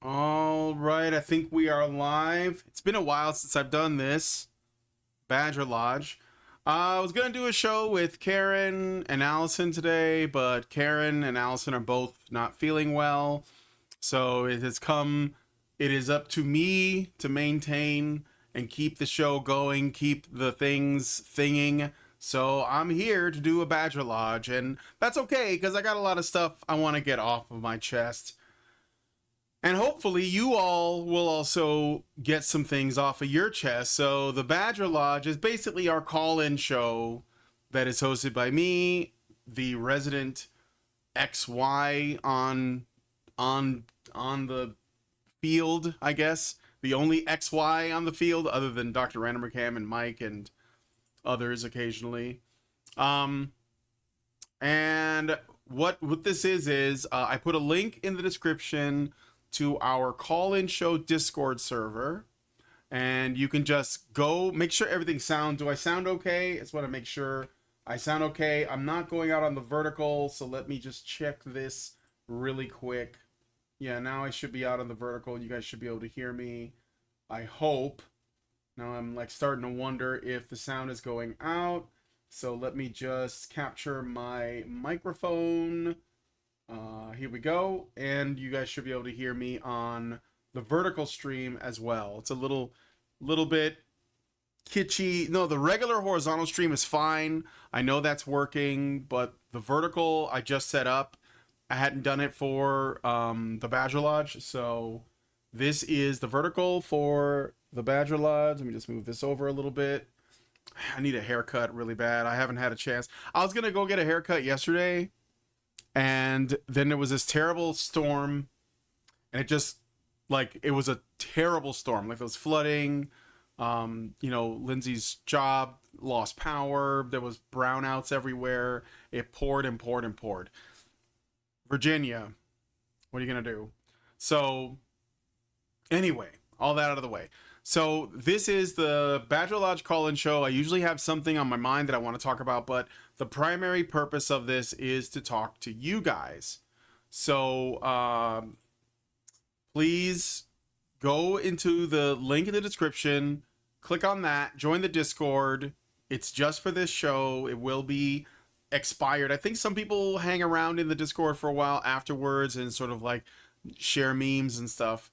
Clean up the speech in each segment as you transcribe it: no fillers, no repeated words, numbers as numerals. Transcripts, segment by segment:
All right, I think we are live. It's been a while since I've done this. Badger Lodge. I was going to do a show with Karen and Allison today, but Karen and Allison are both not feeling well. So it is up to me to maintain and keep the show going, keep the things thinging. So I'm here to do a Badger Lodge, and that's okay because I got a lot of stuff I want to get off of my chest. And hopefully, you all will also get some things off of your chest. So, the Badger Lodge is basically our call in show that is hosted by me, the resident XY on on the field, I guess. The only XY on the field, other than Dr. Randomcam and Mike and others occasionally. Um, and what this is I put a link in the description to our call-in show Discord server, and you can just go make sure everything sounds. Do I sound okay? I just want to make sure I sound okay. I'm not going out on the vertical, so let me just check this really quick. Yeah, now I should be out on the vertical. You guys should be able to hear me. I hope. Now I'm like starting to wonder if the sound is going out. So let me just capture my microphone. Here we go. And you guys should be able to hear me on the vertical stream as well. It's a little bit kitschy. No, the regular horizontal stream is fine. I know that's working, but the vertical I just set up. I hadn't done it for the Badger Lodge, so this is the vertical for the Badger Lodge. Let me just move this over a little bit. I need a haircut really bad. I haven't had a chance. I was gonna go get a haircut yesterday, and then there was this terrible storm, and it was a terrible storm. Like, it was flooding. Lindsay's job lost power. There was brownouts everywhere. It poured and poured and poured. Virginia, what are you gonna do? So anyway, all that out of the way. So this is the Badger Lodge call-in show. I usually have something on my mind that I want to talk about, but the primary purpose of this is to talk to you guys. So please go into the link in the description, click on that, join the Discord. It's just for this show. It will be expired. I think some people hang around in the Discord for a while afterwards and sort of like share memes and stuff.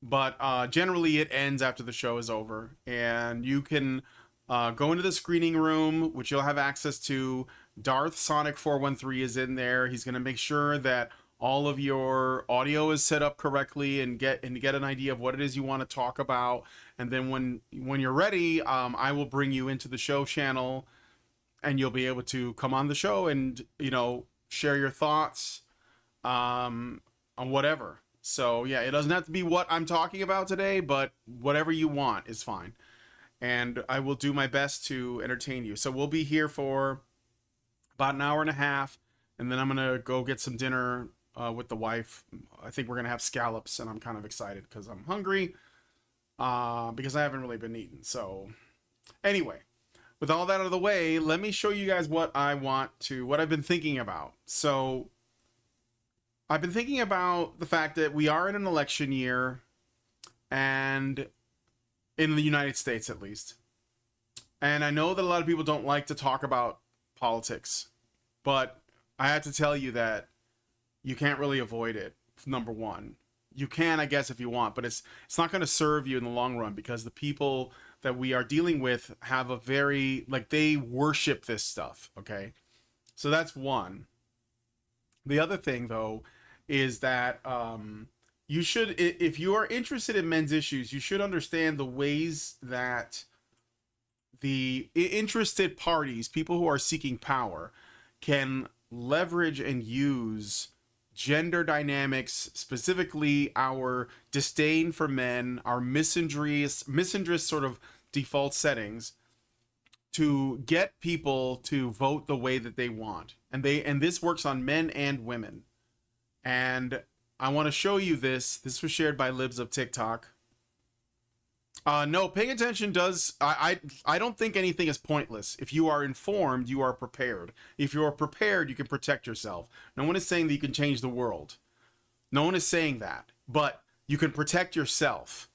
But generally it ends after the show is over, and you can go into the screening room, which you'll have access to. Darth Sonic 413 is in there. He's going to make sure that all of your audio is set up correctly and get an idea of what it is you want to talk about. And then when you're ready, I will bring you into the show channel, and you'll be able to come on the show and share your thoughts on whatever. So yeah, it doesn't have to be what I'm talking about today, but whatever you want is fine. And I will do my best to entertain you. So we'll be here for about an hour and a half, and then I'm going to go get some dinner with the wife. I think we're going to have scallops, and I'm kind of excited because I'm hungry because I haven't really been eating. So anyway, with all that out of the way, let me show you guys what I've been thinking about. So I've been thinking about the fact that we are in an election year, and in the United States at least. And I know that a lot of people don't like to talk about politics, but I have to tell you that you can't really avoid it. Number one, you can, I guess, if you want, but it's not going to serve you in the long run, because the people that we are dealing with have they worship this stuff. Okay, so that's one. The other thing, though, is that you should, if you are interested in men's issues, you should understand the ways that the interested parties, people who are seeking power, can leverage and use gender dynamics, specifically our disdain for men, our misandrist sort of default settings, to get people to vote the way that they want. And this works on men and women. And I want to show you this. This was shared by Libs of TikTok. No, paying attention does. I don't think anything is pointless. If you are informed, you are prepared. If you are prepared, you can protect yourself. No one is saying that you can change the world. No one is saying that. But you can protect yourself.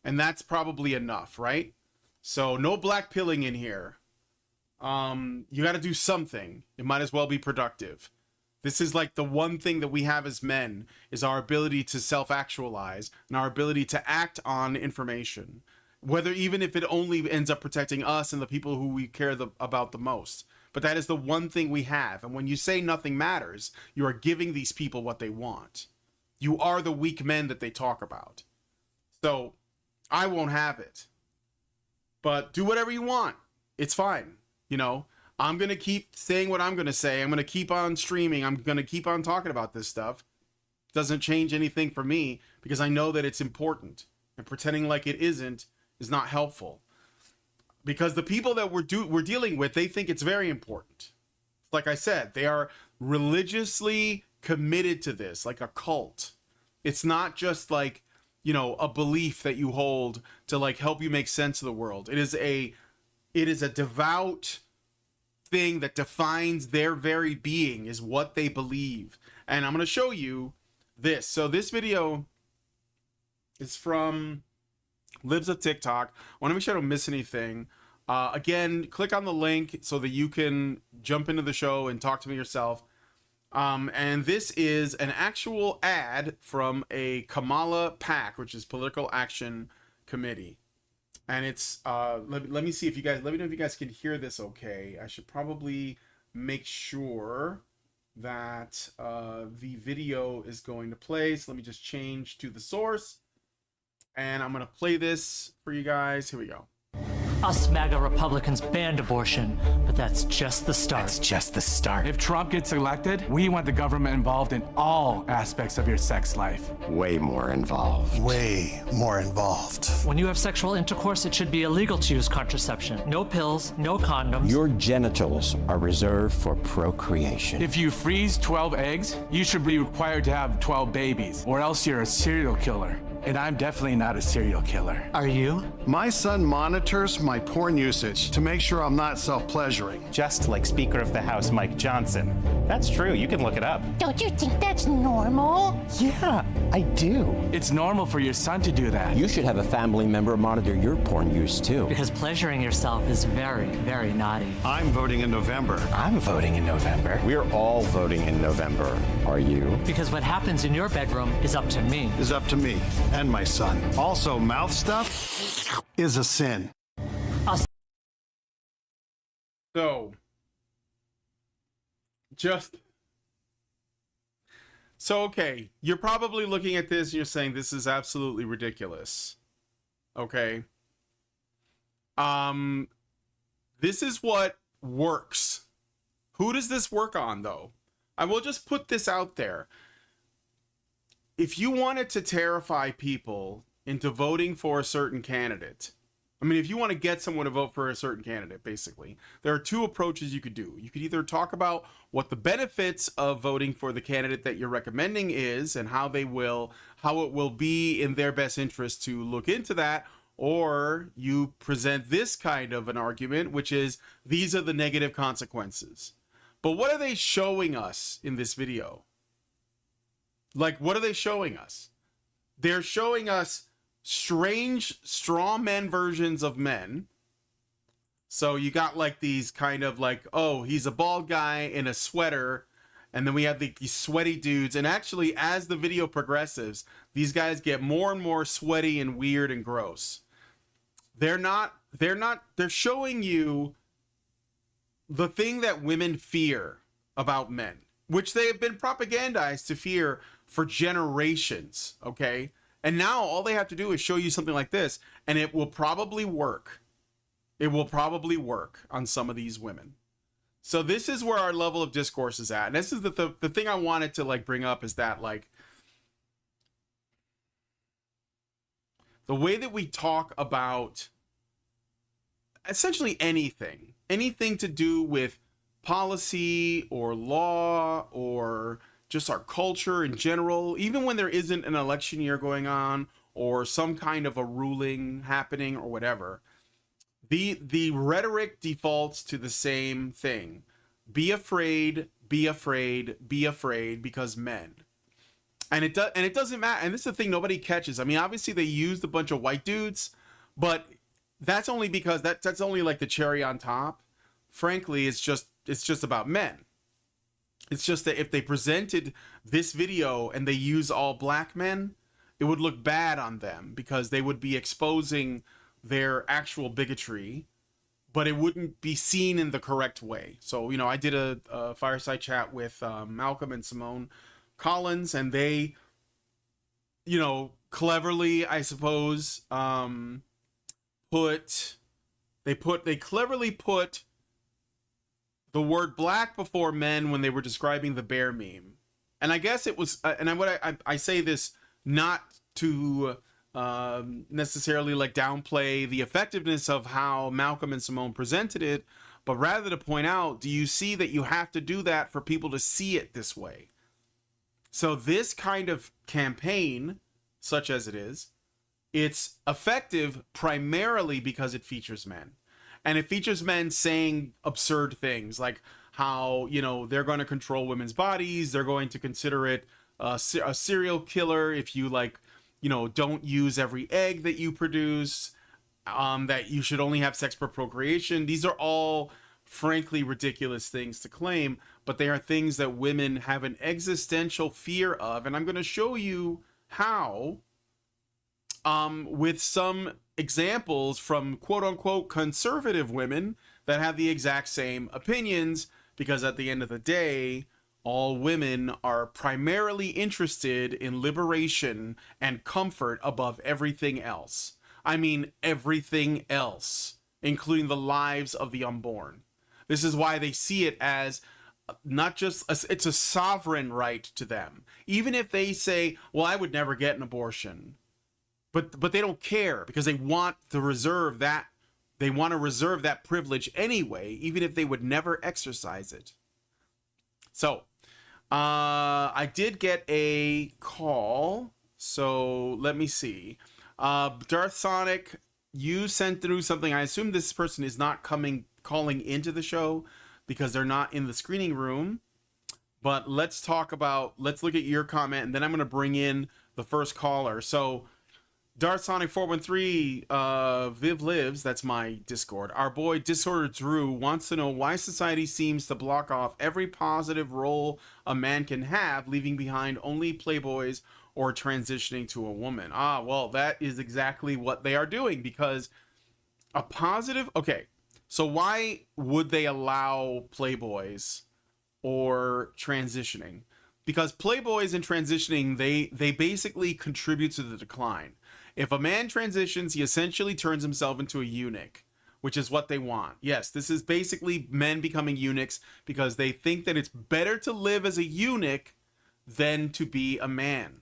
And that's probably enough, right? So no black pilling in here. You got to do something. It might as well be productive. This is like the one thing that we have as men is our ability to self-actualize and our ability to act on information, whether even if it only ends up protecting us and the people who we care about the most. But that is the one thing we have. And when you say nothing matters, you are giving these people what they want. You are the weak men that they talk about. So I won't have it. But do whatever you want. It's fine. You know, I'm going to keep saying what I'm going to say. I'm going to keep on streaming. I'm going to keep on talking about this stuff. Doesn't change anything for me because I know that it's important. And pretending like it isn't is not helpful. Because the people that we're dealing with, they think it's very important. Like I said, they are religiously committed to this, like a cult. It's not just like, you know, a belief that you hold to like help you make sense of the world. It is a devout thing that defines their very being, is what they believe. And I'm going to show you this. So this video is from Libs of TikTok. I want to make sure I don't miss anything. Again, click on the link so that you can jump into the show and talk to me yourself. And this is an actual ad from a Kamala PAC, which is Political Action Committee. And it's, let me see if you guys, let me know if you guys can hear this okay. I should probably make sure that the video is going to play. So let me just change to the source. And I'm going to play this for you guys. Here we go. Us MAGA Republicans banned abortion, but that's just the start. That's just the start. If Trump gets elected, we want the government involved in all aspects of your sex life. Way more involved. Way more involved. When you have sexual intercourse, it should be illegal to use contraception. No pills, no condoms. Your genitals are reserved for procreation. If you freeze 12 eggs, you should be required to have 12 babies, or else you're a serial killer. And I'm definitely not a serial killer. Are you? My son monitors my porn usage to make sure I'm not self-pleasuring. Just like Speaker of the House Mike Johnson. That's true, you can look it up. Don't you think that's normal? Yeah, I do. It's normal for your son to do that. You should have a family member monitor your porn use too. Because pleasuring yourself is very, very naughty. I'm voting in November. I'm voting in November. We're all voting in November. Are you? Because what happens in your bedroom is up to me. Is up to me and my son. Also, mouth stuff is a sin. So okay, you're probably looking at this and you're saying this is absolutely ridiculous. Okay. This is what works. Who does this work on though? I will just put this out there. If you wanted to terrify people into voting for a certain candidate, I mean, if you want to get someone to vote for a certain candidate, basically, there are two approaches you could do. You could either talk about what the benefits of voting for the candidate that you're recommending is and how it will be in their best interest to look into that, or you present this kind of an argument, which is these are the negative consequences. But what are they showing us in this video? Like, what are they showing us? They're showing us strange straw men versions of men. So you got like these kind of like, oh, he's a bald guy in a sweater. And then we have these sweaty dudes. And actually, as the video progresses, these guys get more and more sweaty and weird and gross. They're showing you the thing that women fear about men, which they have been propagandized to fear for generations, okay? And now all they have to do is show you something like this, and it will probably work. It will probably work on some of these women. So this is where our level of discourse is at. And this is the thing I wanted to like bring up is that like the way that we talk about essentially anything to do with policy or law or just our culture in general, even when there isn't an election year going or some kind of a ruling happening or whatever, the rhetoric defaults to the same thing. Be afraid, be afraid, be afraid because men. And it doesn't matter. And this is the thing nobody catches. I mean, obviously they used a bunch of white dudes, but that's only because that's only like the cherry on top. Frankly, it's just about men. It's just that if they presented this video and they use all black men, it would look bad on them because they would be exposing their actual bigotry, but it wouldn't be seen in the correct way. So, you know, I did a fireside chat with Malcolm and Simone Collins, and they, you know, cleverly, I suppose, they cleverly put the word black before men when they were describing the bear meme. And I guess it was, I say this not to necessarily like downplay the effectiveness of how Malcolm and Simone presented it, but rather to point out, do you see that you have to do that for people to see it this way? So this kind of campaign, such as it is, it's effective primarily because it features men. And it features men saying absurd things like how, you know, they're going to control women's bodies. They're going to consider it a serial killer if you, like, you know, don't use every egg that you produce, that you should only have sex for procreation. These are all frankly ridiculous things to claim, but they are things that women have an existential fear of. And I'm going to show you how, with some examples from quote unquote conservative women that have the exact same opinions, because at the end of the day, all women are primarily interested in liberation and comfort above everything else. I mean, everything else, including the lives of the unborn. This is why they see it as not just it's a sovereign right to them. Even if they say, well, I would never get an abortion, but they don't care because they want to reserve that privilege anyway, even if they would never exercise it. So I did get a call, so let me see. Darth Sonic, you sent through something. I assume this person is not calling into the show because they're not in the screening room. But let's look at your comment, and then I'm going to bring in the first caller. So Darth Sonic 413, Viv Lives, that's my Discord. Our boy Disorder Drew wants to know why society seems to block off every positive role a man can have, leaving behind only playboys or transitioning to a woman. Well, that is exactly what they are doing, because a positive... Okay, so why would they allow playboys or transitioning? Because playboys and transitioning, they basically contribute to the decline. If a man transitions, he essentially turns himself into a eunuch, which is what they want. Yes, this is basically men becoming eunuchs because they think that it's better to live as a eunuch than to be a man.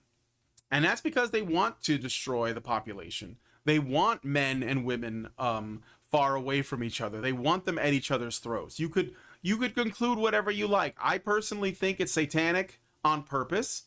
And that's because they want to destroy the population. They want men and women far away from each other. They want them at each other's throats. You could conclude whatever you like. I personally think it's satanic on purpose.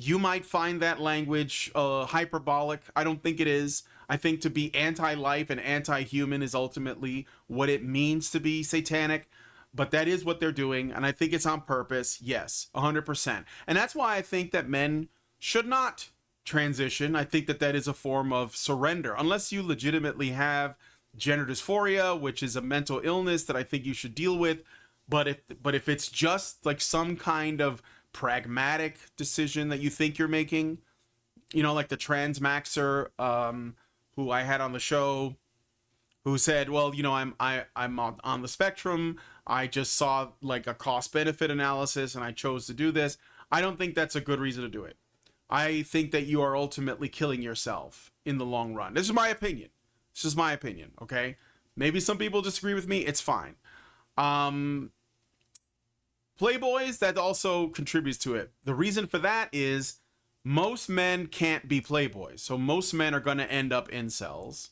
You might find that language hyperbolic. I don't think it is. I think to be anti-life and anti-human is ultimately what it means to be satanic. But that is what they're doing, and I think it's on purpose. Yes, 100%. And that's why I think that men should not transition. I think that is a form of surrender, unless you legitimately have gender dysphoria, which is a mental illness that I think you should deal with. But if it's just like some kind of pragmatic decision that you think you're making, you know, like the trans maxer who I had on the show, who said, well, you know, I'm on the spectrum. I just saw like a cost benefit analysis and I chose to do this. I don't think that's a good reason to do it. I think that you are ultimately killing yourself in the long run. This is my opinion. This is my opinion. Okay. Maybe some people disagree with me. It's fine. Playboys, that also contributes to it. The reason for that is most men can't be playboys. So most men are going to end up incels.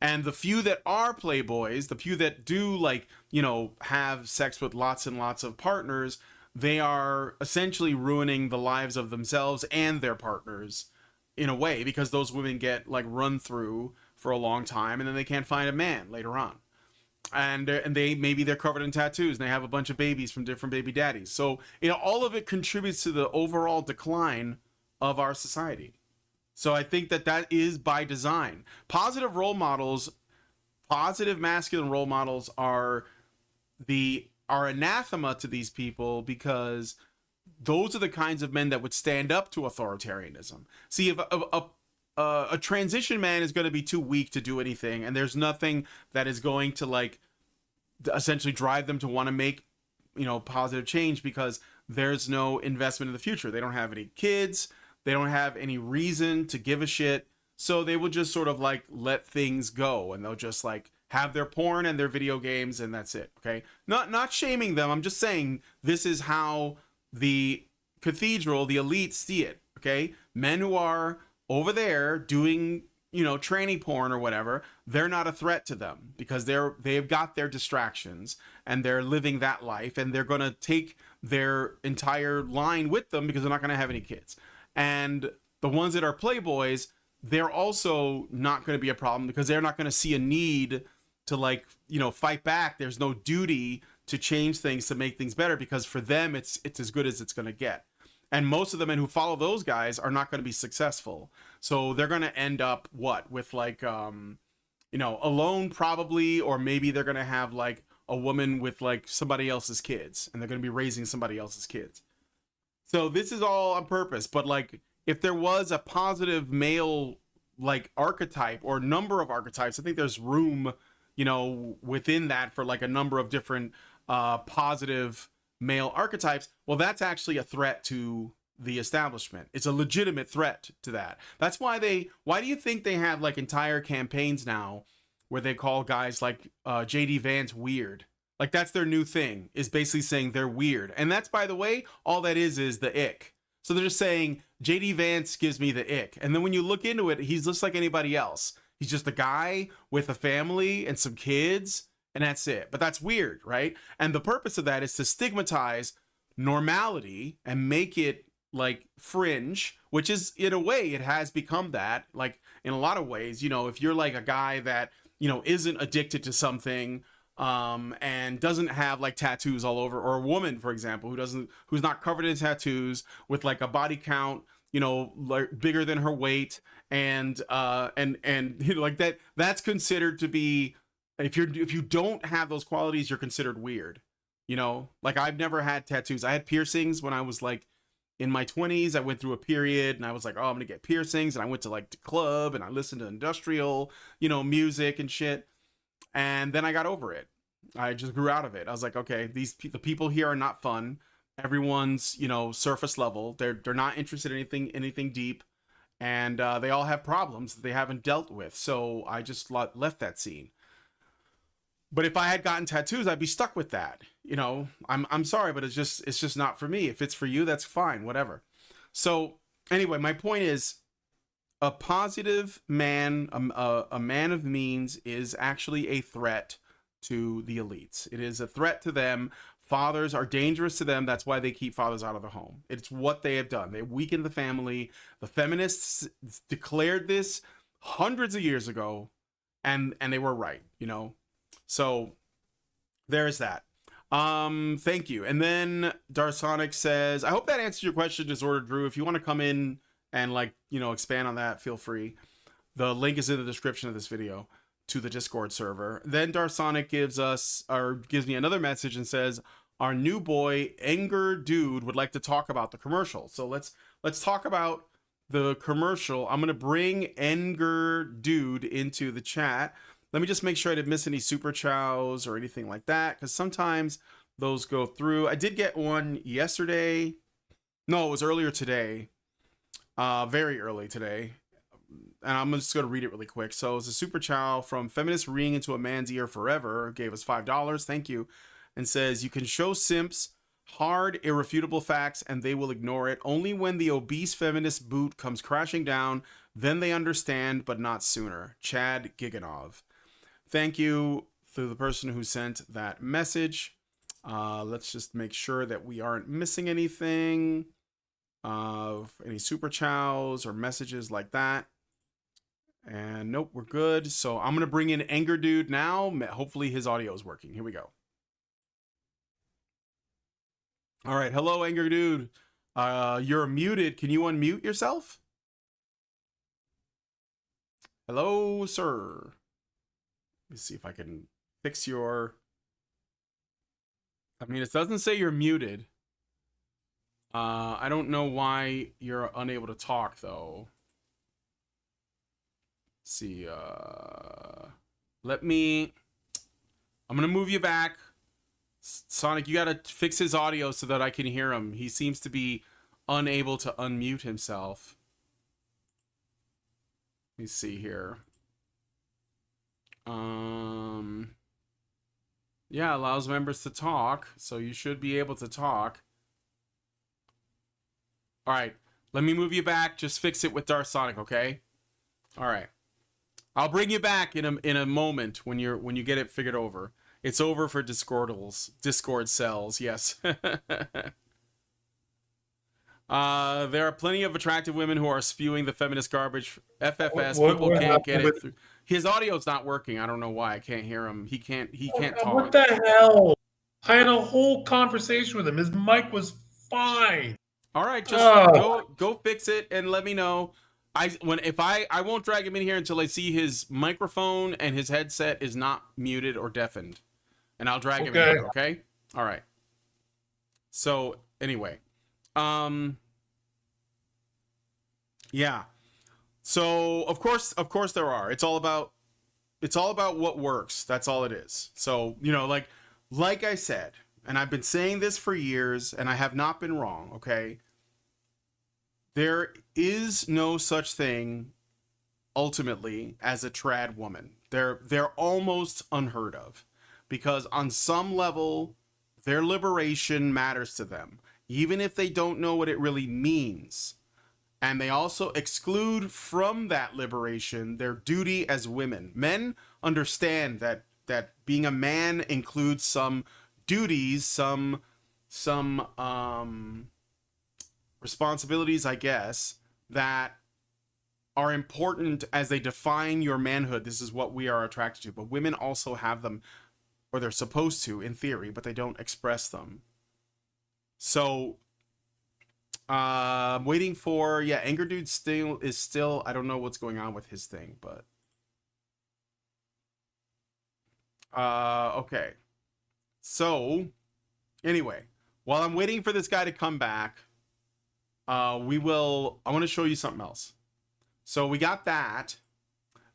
And the few that are playboys, the few that do, like, you know, have sex with lots and lots of partners, they are essentially ruining the lives of themselves and their partners in a way, because those women get like run through for a long time and then they can't find a man later on. And they're covered in tattoos and they have a bunch of babies from different baby daddies. So, you know, all of it contributes to the overall decline of our society. So I think that that is by design. Positive role models, positive masculine role models are anathema to these people, because those are the kinds of men that would stand up to authoritarianism. See, if a transition man is going to be too weak to do anything, and there's nothing that is going to like essentially drive them to want to make, you know, positive change, because there's no investment in the future. They don't have any kids. They don't have any reason to give a shit. So they will just sort of like let things go, and they'll just like have their porn and their video games, and that's it. Okay. Not shaming them. I'm just saying this is how the cathedral, the elite, see it. Okay. Men who are over there doing, you know, tranny porn or whatever, they're not a threat to them, because they've got their distractions and they're living that life, and they're going to take their entire line with them because they're not going to have any kids. And the ones that are playboys, they're also not going to be a problem, because they're not going to see a need to, like, you know, fight back. There's no duty to change things, to make things better, because for them it's as good as it's going to get. And most of the men who follow those guys are not going to be successful. So they're going to end up with like, you know, alone probably, or maybe they're going to have like a woman with like somebody else's kids, and they're going to be raising somebody else's kids. So this is all on purpose. But like, if there was a positive male like archetype or number of archetypes, I think there's room, you know, within that for like a number of different positive male archetypes. Well, that's actually a threat to the establishment. It's a legitimate threat to that. That's why do you think they have like entire campaigns now where they call guys like JD Vance weird? Like, that's their new thing, is basically saying they're weird. And that's, by the way, all that is the ick. So they're just saying JD Vance gives me the ick. And then when you look into it, he's just like anybody else. He's just a guy with a family and some kids, and that's it. But that's weird, right? And the purpose of that is to stigmatize normality and make it like fringe, which is, in a way, it has become that. Like, in a lot of ways, you know, if you're like a guy that, you know, isn't addicted to something, and doesn't have like tattoos all over, or a woman, for example, who's not covered in tattoos, with like a body count, you know, like bigger than her weight, and you know, like that's considered to be, if you don't have those qualities, you're considered weird. You know, like, I've never had tattoos. I had piercings when I was like in my 20s. I went through a period and I was like, oh, I'm gonna get piercings, and I went to like the club and I listened to industrial, you know, music and shit. And then I got over it. I just grew out of it. I was like, okay, the people here are not fun. Everyone's, you know, surface level. They're not interested in anything deep, and they all have problems that they haven't dealt with. So I just left that scene. But if I had gotten tattoos, I'd be stuck with that. You know, I'm sorry, but it's just not for me. If it's for you, that's fine, whatever. So anyway, my point is, a positive man, a man of means, is actually a threat to the elites. It is a threat to them. Fathers are dangerous to them. That's why they keep fathers out of the home. It's what they have done. They weakened the family. The feminists declared this hundreds of years ago, and they were right, you know. So there's that. Thank you. And then Darsonic says, I hope that answers your question, Disorder Drew. If you want to come in and, like, you know, expand on that, feel free. The link is in the description of this video to the Discord server. Then Darsonic gives me another message and says, our new boy Anger Dude would like to talk about the commercial. So let's talk about the commercial. I'm gonna bring Anger Dude into the chat. Let me just make sure I didn't miss any super chows or anything like that, because sometimes those go through. I did get one yesterday. No, it was earlier today. Very early today. And I'm just going to read it really quick. So it's a super chow from Feminist Ring Into a Man's Ear Forever. Gave us $5. Thank you. And says, you can show simps hard, irrefutable facts and they will ignore it. Only when the obese feminist boot comes crashing down, then they understand, but not sooner. Chad Giganov. Thank you to the person who sent that message. Let's just make sure that we aren't missing anything. Any super chows or messages like that. And nope, we're good. So I'm gonna bring in Anger Dude now. Hopefully his audio is working. Here we go. All right, hello Anger Dude. You're muted. Can you unmute yourself? Hello, sir. Let me see if I can fix your... I mean, it doesn't say you're muted. I don't know why you're unable to talk, though. Let's see, I'm gonna move you back. Sonic, you gotta fix his audio so that I can hear him. He seems to be unable to unmute himself. Let me see here. Yeah, allows members to talk, so you should be able to talk. All right, let me move you back. Just fix it with Darth Sonic, okay? All right, I'll bring you back in a moment when you get it figured over. It's over for Discord cells. Yes. There are plenty of attractive women who are spewing the feminist garbage. FFS. People can't get it through. His audio's not working. I don't know why. I can't hear him. He can't talk. What the hell? I had a whole conversation with him. His mic was fine. All right, just go fix it and let me know. I won't drag him in here until I see his microphone and his headset is not muted or deafened, and I'll drag him in here. Okay. All right. So anyway, yeah. So of course there are. It's all about what works. That's all it is. So, like I said, and I've been saying this for years, and I have not been wrong, okay? There is no such thing, ultimately, as a trad woman. They're almost unheard of, because on some level, their liberation matters to them, even if they don't know what it really means. And they also exclude from that liberation their duty as women. Men understand that being a man includes some duties, some responsibilities, I guess, that are important as they define your manhood. This is what we are attracted to. But women also have them, or they're supposed to, in theory, but they don't express them. So, waiting for, Anger Dude is still, I don't know what's going on with his thing, but okay. So, anyway, while I'm waiting for this guy to come back, I want to show you something else. So we got that.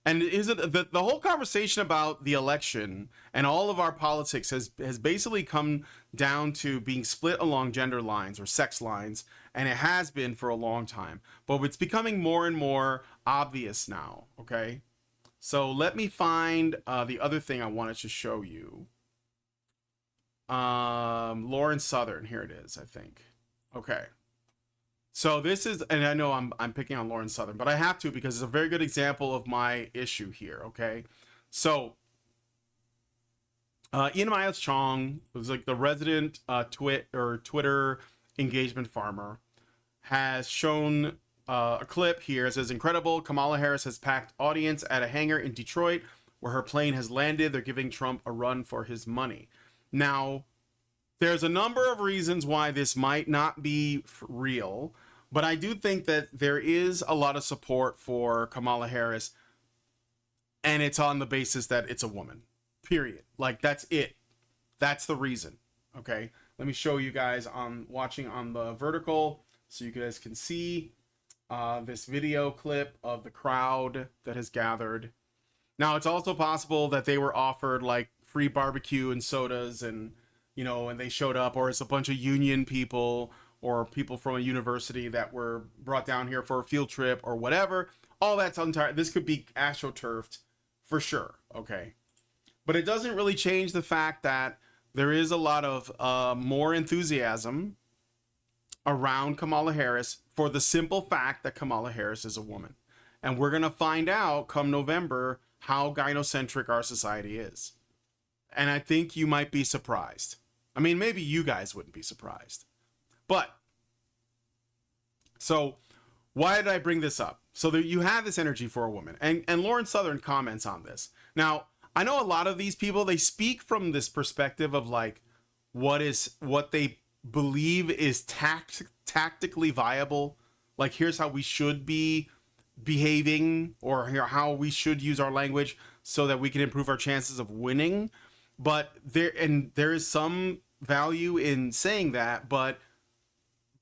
And is it the whole conversation about the election and all of our politics has basically come down to being split along gender lines or sex lines, and it has been for a long time. But it's becoming more and more obvious now, okay? So let me find the other thing I wanted to show you. Lauren Southern, here it is, I think. Okay. So this is, and I know I'm picking on Lauren Southern, but I have to because it's a very good example of my issue here, okay? So, Ian Miles Chong, who's like the resident Twitter engagement farmer, has shown a clip here. It says, incredible, Kamala Harris has packed audience at a hangar in Detroit where her plane has landed. They're giving Trump a run for his money. Now, there's a number of reasons why this might not be real, but I do think that there is a lot of support for Kamala Harris, and it's on the basis that it's a woman, period. Like, that's it. That's the reason, okay? Let me show you guys watching on the vertical so you guys can see this video clip of the crowd that has gathered. Now, it's also possible that they were offered, like, free barbecue and sodas and they showed up, or it's a bunch of union people or people from a university that were brought down here for a field trip or whatever. All that's entire. This could be astroturfed for sure. Okay. But it doesn't really change the fact that there is a lot of more enthusiasm around Kamala Harris for the simple fact that Kamala Harris is a woman. And we're going to find out come November how gynocentric our society is. And I think you might be surprised. I mean, maybe you guys wouldn't be surprised. But, so, why did I bring this up? So that you have this energy for a woman. And Lauren Southern comments on this. Now, I know a lot of these people, they speak from this perspective of like, what they believe is tactically viable. Like, here's how we should be behaving, or how we should use our language so that we can improve our chances of winning. But there is some value in saying that, but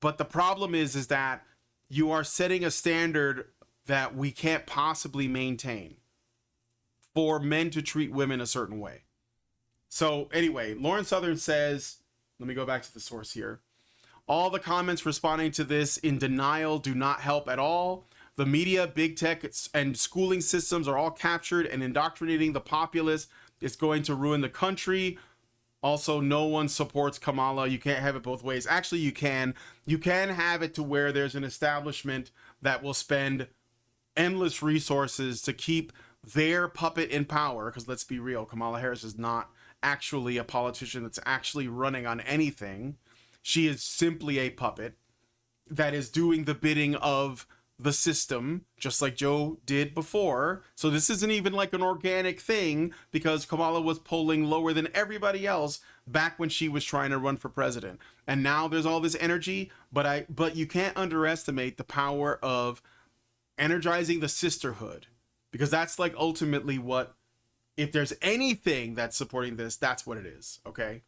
the problem is that you are setting a standard that we can't possibly maintain for men to treat women a certain way. So anyway, Lauren Southern says, let me go back to the source here. All the comments responding to this in denial do not help at all. The media, big tech, and schooling systems are all captured and indoctrinating the populace. It's going to ruin the country. Also, no one supports Kamala. You can't have it both ways. Actually, you can. You can have it to where there's an establishment that will spend endless resources to keep their puppet in power. Because let's be real, Kamala Harris is not actually a politician that's actually running on anything. She is simply a puppet that is doing the bidding of the system, just like Joe did before. So this isn't even like an organic thing, because Kamala was polling lower than everybody else back when she was trying to run for president. And now there's all this energy, but you can't underestimate the power of energizing the sisterhood, because that's like ultimately what, if there's anything that's supporting this, that's what it is. Okay.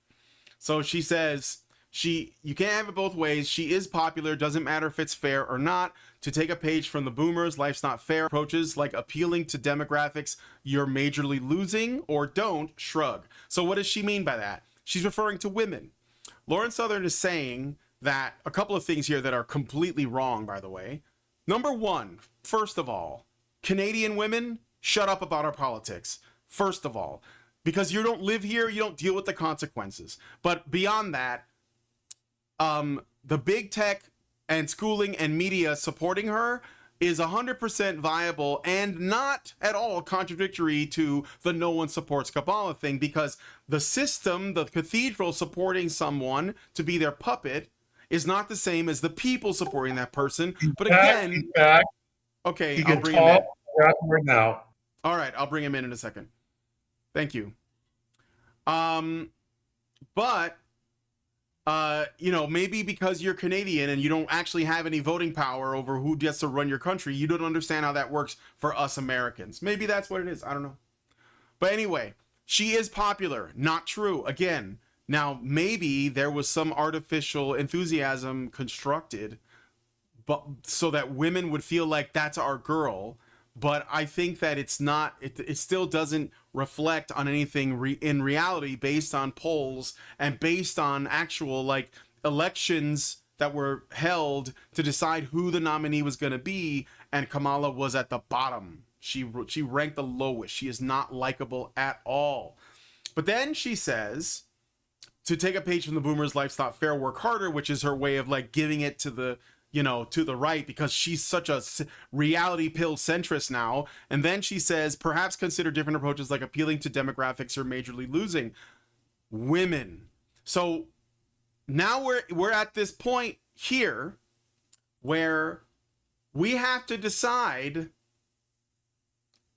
So she says, you can't have it both ways. She is popular. Doesn't matter if it's fair or not. To take a page from the boomers, life's not fair approaches like appealing to demographics you're majorly losing, or don't shrug. So what does she mean by that? She's referring to women. Lauren Southern is saying that a couple of things here that are completely wrong, by the way. Number one, first of all, Canadian women, shut up about our politics. First of all, because you don't live here, you don't deal with the consequences. But beyond that, the big tech and schooling and media supporting her is 100% viable and not at all contradictory to the no one supports Kamala thing, because the system, the cathedral supporting someone to be their puppet, is not the same as the people supporting that person. But again, okay, I'll bring him in. Right now. All right, I'll bring him in a second. Thank you. But maybe because you're Canadian and you don't actually have any voting power over who gets to run your country, you don't understand how that works for us Americans. Maybe that's what it is. I don't know. But anyway, she is popular. Not true. Again, now maybe there was some artificial enthusiasm constructed, but so that women would feel like that's our girl. But I think that it's not, it still doesn't reflect on anything in reality, based on polls and based on actual like elections that were held to decide who the nominee was going to be. And Kamala was at the bottom. She ranked the lowest. She is not likable at all. But then she says, to take a page from the boomers, life's not fair, work harder, which is her way of like giving it to the, to the right, because she's such a reality pill centrist now. And then she says, perhaps consider different approaches like appealing to demographics you're majorly losing. Women. So now we're at this point here where we have to decide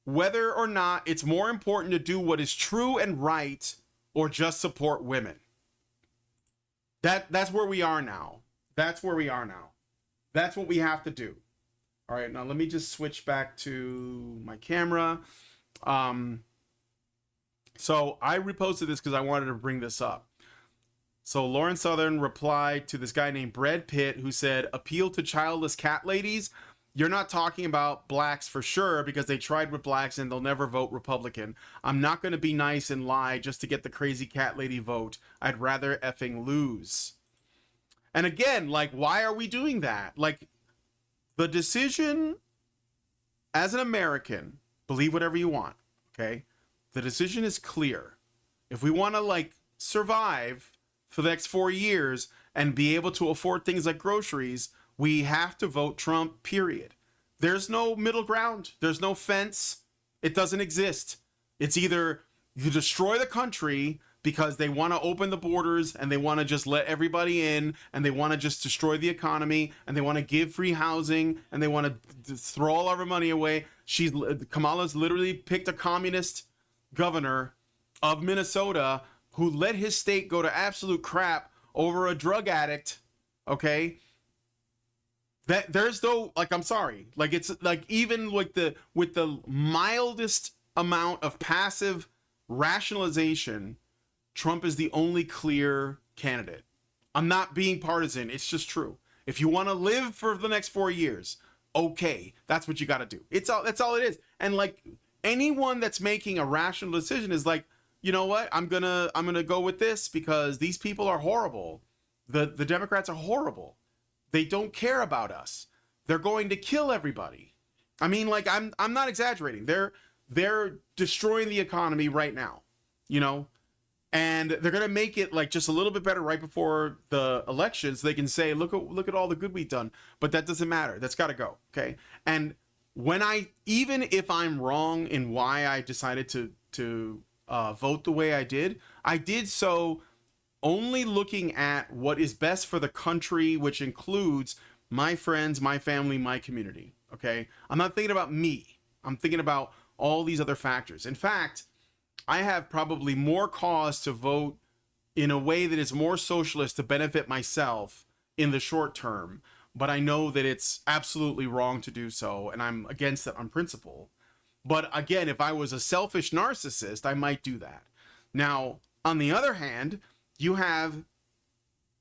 whether or not it's more important to do what is true and right or just support women. That's where we are now. That's where we are now. That's what we have to do. All right, now let me just switch back to my camera. So I reposted this because I wanted to bring this up. So Lauren Southern replied to this guy named Brad Pitt, who said, appeal to childless cat ladies. You're not talking about blacks for sure, because they tried with blacks and they'll never vote Republican. I'm not going to be nice and lie just to get the crazy cat lady vote. I'd rather effing lose. And again, like, why are we doing that? Like, the decision as an American, believe whatever you want, okay? The decision is clear. If we want to, like, survive for the next 4 years and be able to afford things like groceries, we have to vote Trump, period. There's no middle ground. There's no fence. It doesn't exist. It's either you destroy the country because they want to open the borders and they want to just let everybody in and they want to just destroy the economy and they want to give free housing and they want to throw all our money away. Kamala's literally picked a communist governor of Minnesota who let his state go to absolute crap over a drug addict, okay, that there's no, like, I'm sorry, like, it's like, even like with the mildest amount of passive rationalization, Trump is the only clear candidate. I'm not being partisan. It's just true. If you want to live for the next 4 years, okay, that's what you got to do. That's all it is. And like, anyone that's making a rational decision is like, you know what? I'm gonna go with this because these people are horrible. The Democrats are horrible. They don't care about us. They're going to kill everybody. I mean, like, I'm not exaggerating. They're destroying the economy right now, you know, and they're gonna make it like just a little bit better right before the elections. So they can say, look at all the good we've done. But that doesn't matter. That's got to go. Okay. And when even if I'm wrong in why I decided to vote the way I did so only looking at what is best for the country, which includes my friends, my family, my community. Okay. I'm not thinking about me. I'm thinking about all these other factors. In fact, I have probably more cause to vote in a way that is more socialist to benefit myself in the short term, but I know that it's absolutely wrong to do so, and I'm against it on principle. But again, if I was a selfish narcissist, I might do that. Now, on the other hand, you have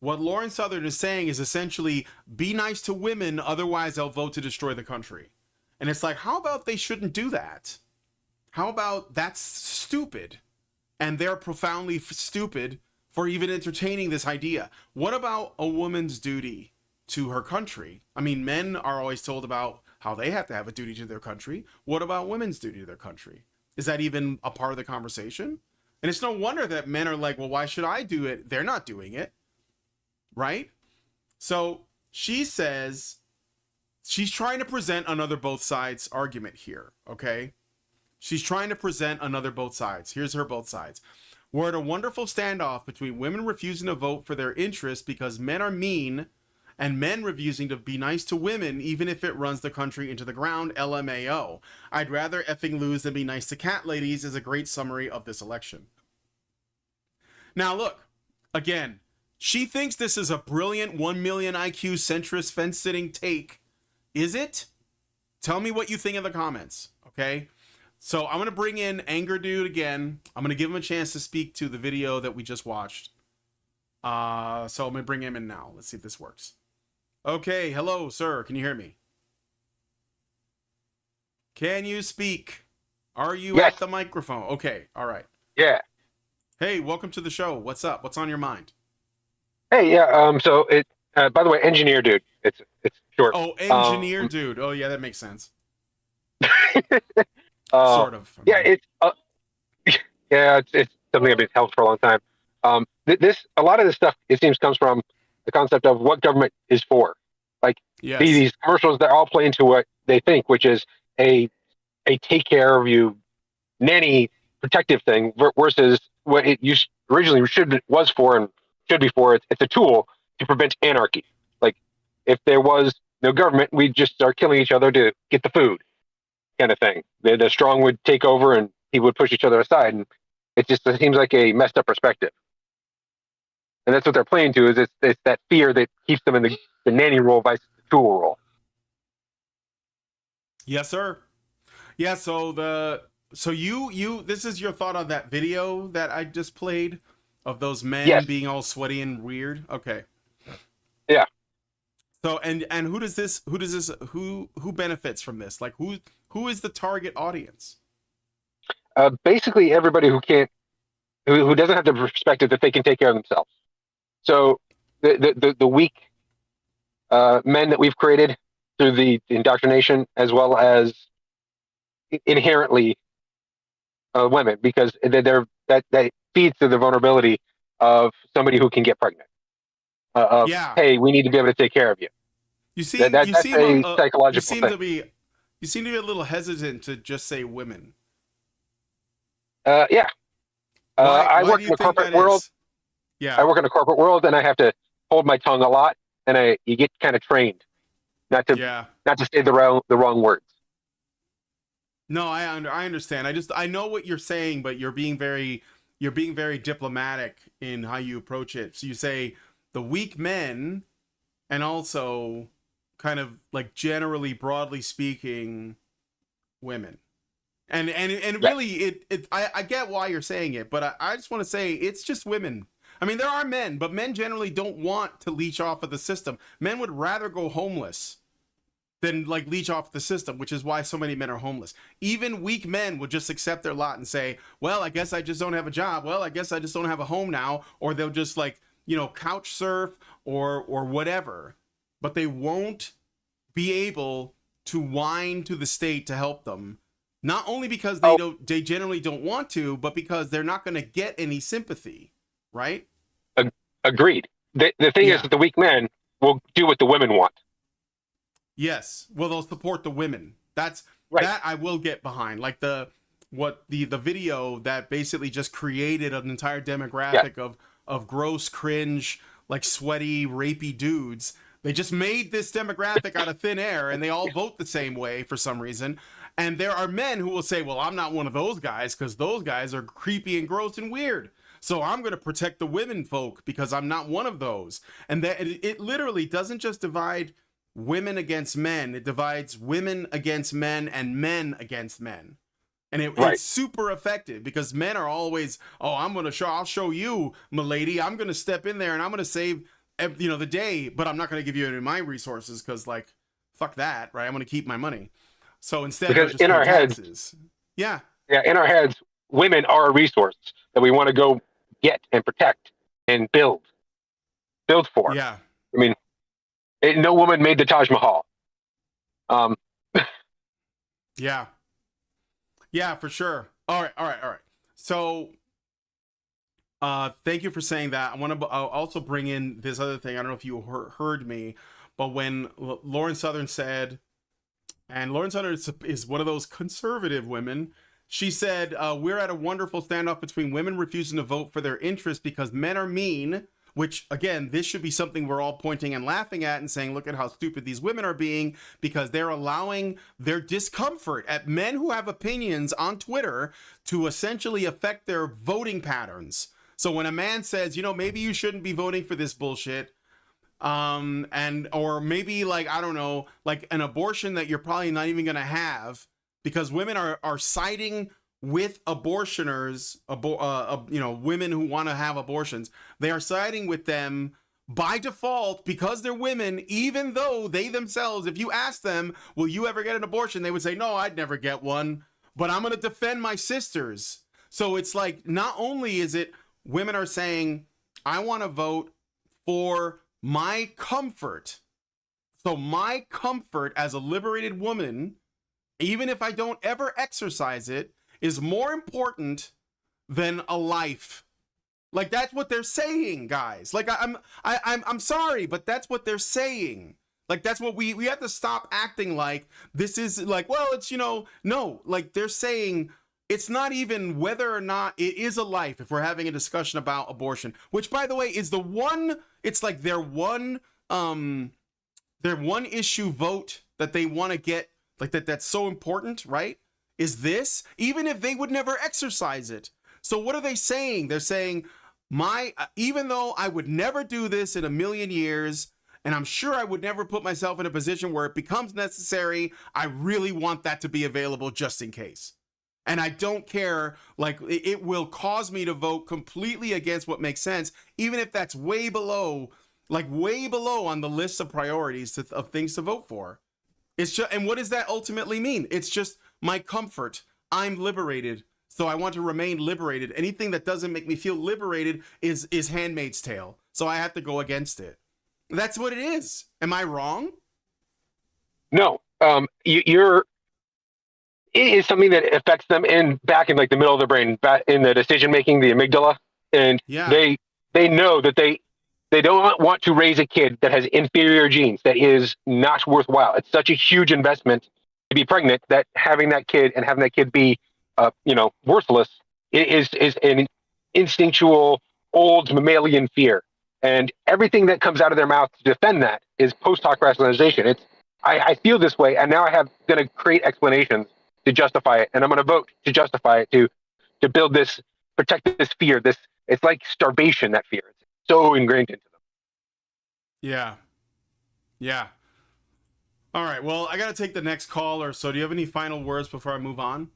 what Lauren Southern is saying is essentially, be nice to women, otherwise they'll vote to destroy the country. And it's like, how about they shouldn't do that? How about that's stupid? And they're profoundly stupid for even entertaining this idea. What about a woman's duty to her country? I mean, men are always told about how they have to have a duty to their country. What about women's duty to their country? Is that even a part of the conversation? And it's no wonder that men are like, well, why should I do it? They're not doing it, right? So she says she's trying to present another both sides argument here, okay? She's trying to present another both sides. Here's her both sides. We're at a wonderful standoff between women refusing to vote for their interests because men are mean, and men refusing to be nice to women even if it runs the country into the ground. LMAO. I'd rather effing lose than be nice to cat ladies is a great summary of this election. Now look, again, she thinks this is a brilliant 1 million IQ centrist fence-sitting take. Is it? Tell me what you think in the comments, okay? So I'm going to bring in Anger Dude again. I'm going to give him a chance to speak to the video that we just watched. So I'm going to bring him in now. Let's see if this works. Okay, hello, sir. Can you hear me? Can you speak? Are you at the microphone? Okay, all right. Yeah. Hey, welcome to the show. What's up? What's on your mind? Hey, yeah. So it. By the way, engineer dude. It's short. Oh, engineer dude. Oh, yeah, that makes sense. Sort of. Yeah, it's. Yeah, it's something I've been held for a long time. A lot of this stuff, it seems, comes from the concept of what government is for. Like these commercials that all play into what they think, which is a take care of you nanny protective thing versus what it originally was for and should be for. It's a tool to prevent anarchy. Like if there was no government, we'd just start killing each other to get the food, kind of thing. The strong would take over and people would push each other aside, and it seems like a messed up perspective. And that's what they're playing to, is it's that fear that keeps them in the nanny role versus the tool role. Yes, sir. Yeah, so you this is your thought on that video that I just played of those men being all sweaty and weird? Okay. Yeah. So and who benefits from this? Like who is the target audience? Basically everybody who doesn't have the perspective that they can take care of themselves. So the weak men that we've created through the indoctrination, as well as inherently women, because that feeds to the vulnerability of somebody who can get pregnant. Hey, we need to be able to take care of you. You see, that's a psychological thing. You seem to be a little hesitant to just say women. Yeah. I work in the corporate world. Yeah. I work in a corporate world, and I have to hold my tongue a lot, and you get kind of trained not to say the wrong words. No, I understand. I know what you're saying, but you're being very diplomatic in how you approach it. So you say the weak men, and also kind of like generally broadly speaking, women. And really, I get why you're saying it, but I just want to say it's just women. I mean, there are men, but men generally don't want to leech off of the system. Men would rather go homeless than like leech off the system, which is why so many men are homeless. Even weak men would just accept their lot and say, well, I guess I just don't have a job. Well, I guess I just don't have a home now. Or they'll just like, couch surf or whatever. But they won't be able to whine to the state to help them. Not only because they generally don't want to, but because they're not going to get any sympathy, right? Agreed. The thing is that the weak men will do what the women want. Yes. Well, they'll support the women. That's right. That I will get behind. Like the video that basically just created an entire demographic of gross, cringe, like sweaty, rapey dudes. They just made this demographic out of thin air, and they all vote the same way for some reason. And there are men who will say, well, I'm not one of those guys because those guys are creepy and gross and weird. So I'm going to protect the women folk because I'm not one of those. And that it literally doesn't just divide women against men. It divides women against men and men against men. And it's super effective because men are always, I'll show you, milady. I'm going to step in there and I'm going to save, the day, but I'm not going to give you any of my resources because like, fuck that, right? I'm going to keep my money. So instead, because in our heads, in our heads, women are a resource that we want to go get and protect and build for. Yeah. I mean, no woman made the Taj Mahal. Yeah, for sure. All right. So, thank you for saying that. I'll also bring in this other thing. I don't know if you heard me, but when Lauren Southern said, and Lauren Southern is one of those conservative women, she said, we're at a wonderful standoff between women refusing to vote for their interests because men are mean, which, again, this should be something we're all pointing and laughing at and saying, look at how stupid these women are being because they're allowing their discomfort at men who have opinions on Twitter to essentially affect their voting patterns. So when a man says, maybe you shouldn't be voting for this bullshit, or maybe like, I don't know, like an abortion that you're probably not even going to have, because women are siding with abortioners, women who want to have abortions. They are siding with them by default because they're women, even though they themselves, if you ask them, will you ever get an abortion? They would say, no, I'd never get one, but I'm going to defend my sisters. So it's like, not only is it women are saying, I want to vote for my comfort. So my comfort as a liberated woman, even if I don't ever exercise it, is more important than a life. Like that's what they're saying, guys. Like I'm sorry, but that's what they're saying. Like that's what we have to stop acting like this is like, well, it's no, like they're saying it's not even whether or not it is a life if we're having a discussion about abortion, which by the way is it's like their one issue vote that they want to get, like that's so important, right? Is this, even if they would never exercise it. So what are they saying? They're saying even though I would never do this in a million years, and I'm sure I would never put myself in a position where it becomes necessary, I really want that to be available just in case. And I don't care, like it will cause me to vote completely against what makes sense, even if that's way below on the list of priorities of things to vote for. It's just, and what does that ultimately mean? It's just my comfort. I'm liberated, so I want to remain liberated. Anything that doesn't make me feel liberated is Handmaid's Tale. So I have to go against it. That's what it is. Am I wrong? No. It is something that affects them back in like the middle of the brain, back in the decision making, the amygdala, and they know that they don't want to raise a kid that has inferior genes, that is not worthwhile. It's such a huge investment to be pregnant that having that kid be, worthless is an instinctual old mammalian fear. And everything that comes out of their mouth to defend that is post hoc rationalization. I feel this way, and now going to create explanations to justify it, and I'm going to vote to justify it, to build this, protect this fear. It's like starvation, that fear. It's so ingrained into them. Yeah. Yeah. All right. Well, I got to take the next caller. So do you have any final words before I move on?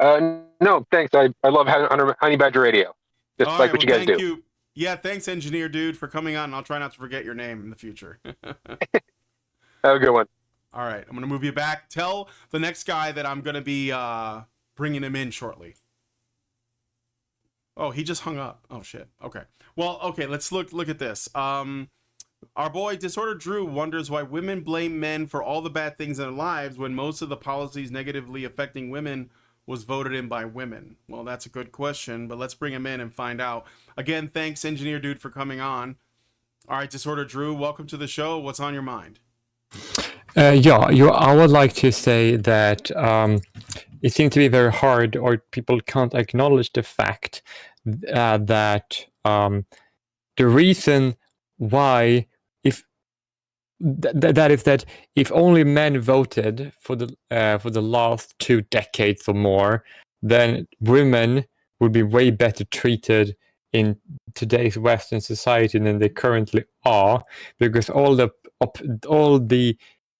No, thanks. I love Honey Badger Radio. Just All like right. what Well, you guys thank do. you. Yeah. Thanks, engineer dude, for coming on. And I'll try not to forget your name in the future. Have a good one. All right. I'm going to move you back. Tell the next guy that I'm going to be bringing him in shortly. Oh, he just hung up. Oh, shit. Okay. Well, okay. Let's look at this. Our boy Disorder Drew wonders why women blame men for all the bad things in their lives when most of the policies negatively affecting women was voted in by women. Well, that's a good question, but let's bring him in and find out. Again, thanks, engineer dude, for coming on. All right, Disorder Drew, welcome to the show. What's on your mind? I would like to say that it seems to be very hard, or people can't acknowledge the fact that the reason why, if that is that if only men voted for the last 2 decades or more, then women would be way better treated in today's Western society than they currently are, because all the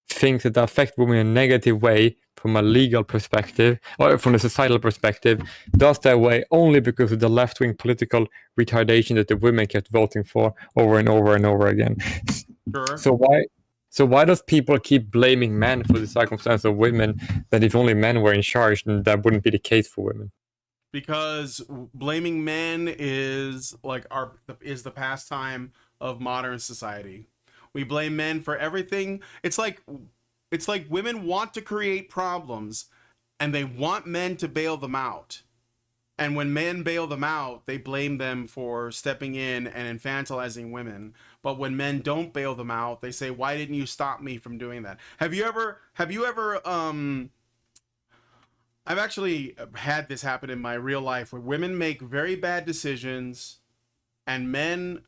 things that affect women in a negative way from a legal perspective or from a societal perspective does that way only because of the left-wing political retardation that the women kept voting for over and over and over again. Sure. So why does people keep blaming men for the circumstance of women, that if only men were in charge, then that wouldn't be the case for women? Because blaming men is the pastime of modern society. We blame men for everything. It's like women want to create problems and they want men to bail them out. And when men bail them out, they blame them for stepping in and infantilizing women. But when men don't bail them out, they say, "Why didn't you stop me from doing that?" Have you ever I've actually had this happen in my real life where women make very bad decisions and men,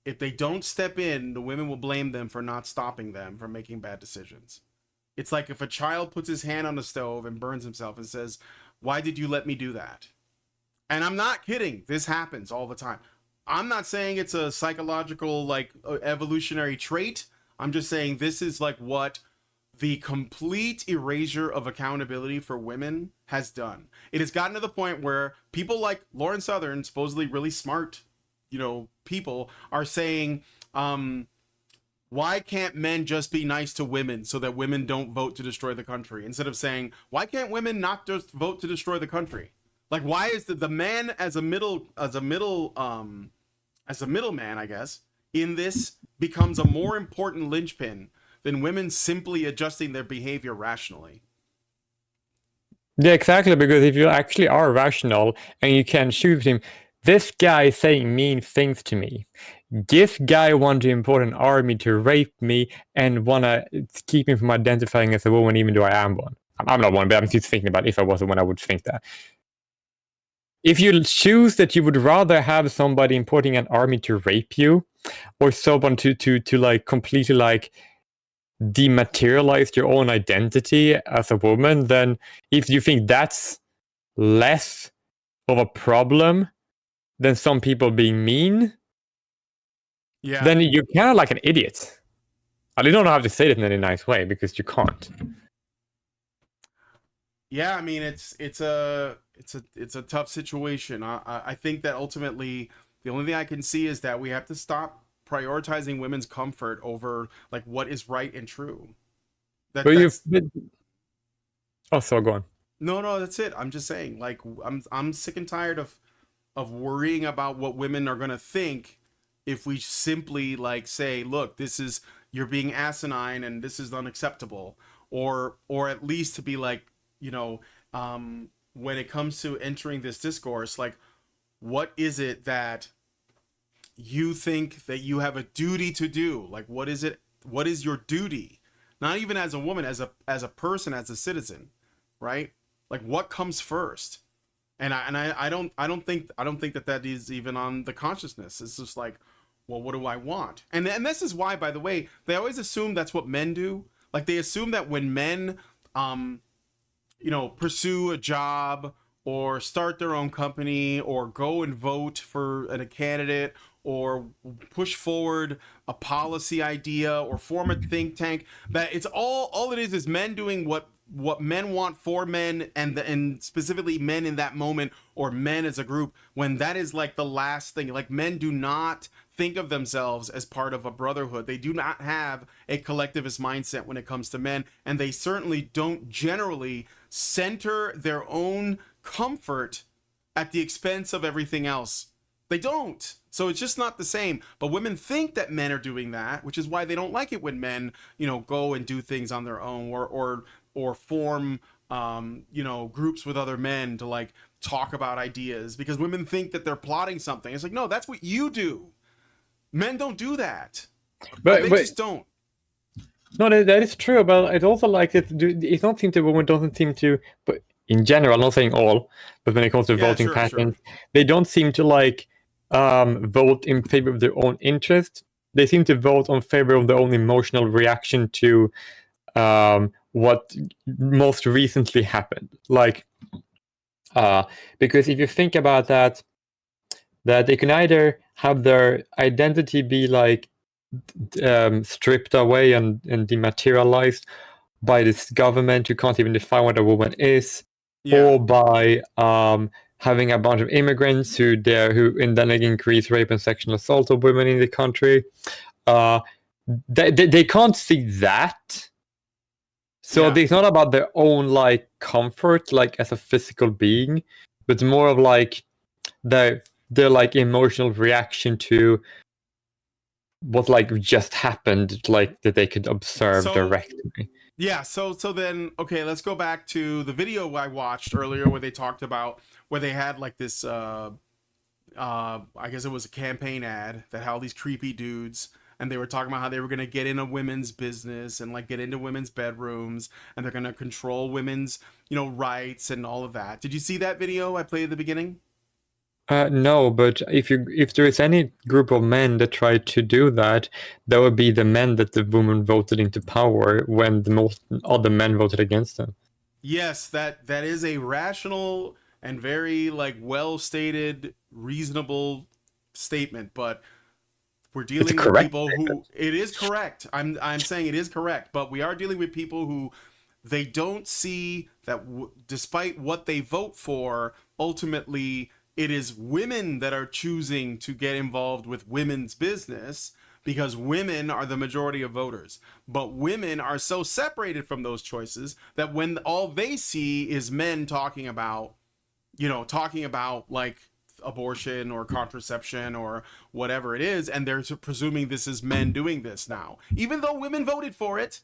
if they don't step in, the women will blame them for not stopping them from making bad decisions. It's like if a child puts his hand on the stove and burns himself and says, "Why did you let me do that?" And I'm not kidding. This happens all the time. I'm not saying it's a psychological, evolutionary trait. I'm just saying this is what the complete erasure of accountability for women has done. It has gotten to the point where people like Lauren Southern, supposedly really smart, people, are saying, why can't men just be nice to women so that women don't vote to destroy the country? Instead of saying, why can't women not just vote to destroy the country? Like, why is the man as a middleman, I guess, in this becomes a more important linchpin than women simply adjusting their behavior rationally? Yeah, exactly, because if you actually are rational and you can shoot him, this guy is saying mean things to me. This guy wants to import an army to rape me and want to keep me from identifying as a woman, even though I am one. I'm not one, but I'm just thinking about if I was a woman, I would think that. If you choose that you would rather have somebody importing an army to rape you, or someone to completely dematerialize your own identity as a woman, then if you think that's less of a problem than some people being mean, then you're kind of like an idiot. I don't know how to say it in any nice way because you can't. Yeah, I mean it's a tough situation. I think that ultimately the only thing I can see is that we have to stop prioritizing women's comfort over what is right and true. So go on. No, that's it. I'm just saying, I'm sick and tired of worrying about what women are gonna think if we simply say, look, you're being asinine and this is unacceptable, or at least to be when it comes to entering this discourse, what is it that you think that you have a duty to do? What is it? What is your duty? Not even as a woman, as a person, as a citizen, right? What comes first? And I don't think that is even on the consciousness. It's just well, what do I want? And this is why, by the way, they always assume that's what men do. They assume that when men pursue a job or start their own company or go and vote for a candidate or push forward a policy idea or form a think tank, that it's all it is men doing what men want for men, and specifically men in that moment, or men as a group, when that is like the last thing. Like, men do not think of themselves as part of a brotherhood. They do not have a collectivist mindset when it comes to men, and they certainly don't generally center their own comfort at the expense of everything else. They don't. So it's just not the same. But women think that men are doing that, which is why they don't like it when men, go and do things on their own, or form groups with other men to like talk about ideas, because women think that they're plotting something. It's like, no, that's what you do. Men don't do that. But they just don't. No, that is true. But it's also like that. It's not seem to women doesn't seem to, but in general, I'm not saying all, but when it comes to voting patterns, they don't seem to like vote in favor of their own interest. They seem to vote on favor of their own emotional reaction to what most recently happened. Like, because if you think about that they can either have their identity be like stripped away and dematerialized by this government who can't even define what a woman is, or by having a bunch of immigrants who then increase rape and sexual assault of women in the country. They can't see that. So it's not about their own like comfort, like as a physical being, but more of like their like emotional reaction to what like just happened, like that they could observe directly. Yeah, so then, okay, let's go back to the video I watched earlier where they talked about where they had like this I guess it was a campaign ad that had all these creepy dudes, and they were talking about how they were going to get into women's business and like get into women's bedrooms, and they're going to control women's, rights and all of that. Did you see that video I played at the beginning? No, but if there is any group of men that tried to do that, that would be the men that the women voted into power when the most other men voted against them. Yes, that is a rational and very like well stated, reasonable statement, but we're dealing with people who it is correct. I'm saying it is correct, but we are dealing with people who they don't see that despite what they vote for, ultimately it is women that are choosing to get involved with women's business because women are the majority of voters. But women are so separated from those choices that when all they see is men talking about like abortion or contraception or whatever it is, and they're presuming this is men doing this now, even though women voted for it,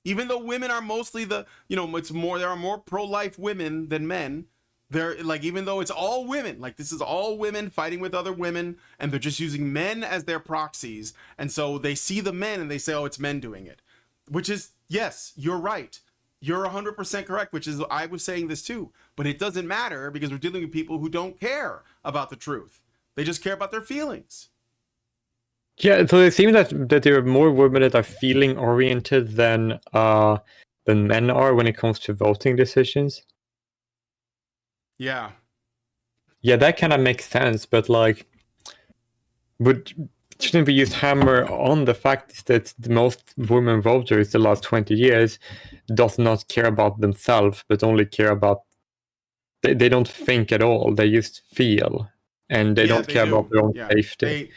even though women are mostly there are more pro-life women than men. They're like, even though it's all women, like this is all women fighting with other women, and they're just using men as their proxies. And so they see the men and they say, oh, it's men doing it, which is, yes, you're right. You're 100% correct, which is, I was saying this too, but it doesn't matter because we're dealing with people who don't care about the truth. They just care about their feelings. Yeah, so it seems that there are more women that are feeling oriented than men are when it comes to voting decisions. Yeah, that kind of makes sense, but like, shouldn't we just hammer on the fact that the most women voters the last 20 years does not care about themselves, but only care about they don't think at all. They just feel, and they don't care about their own safety.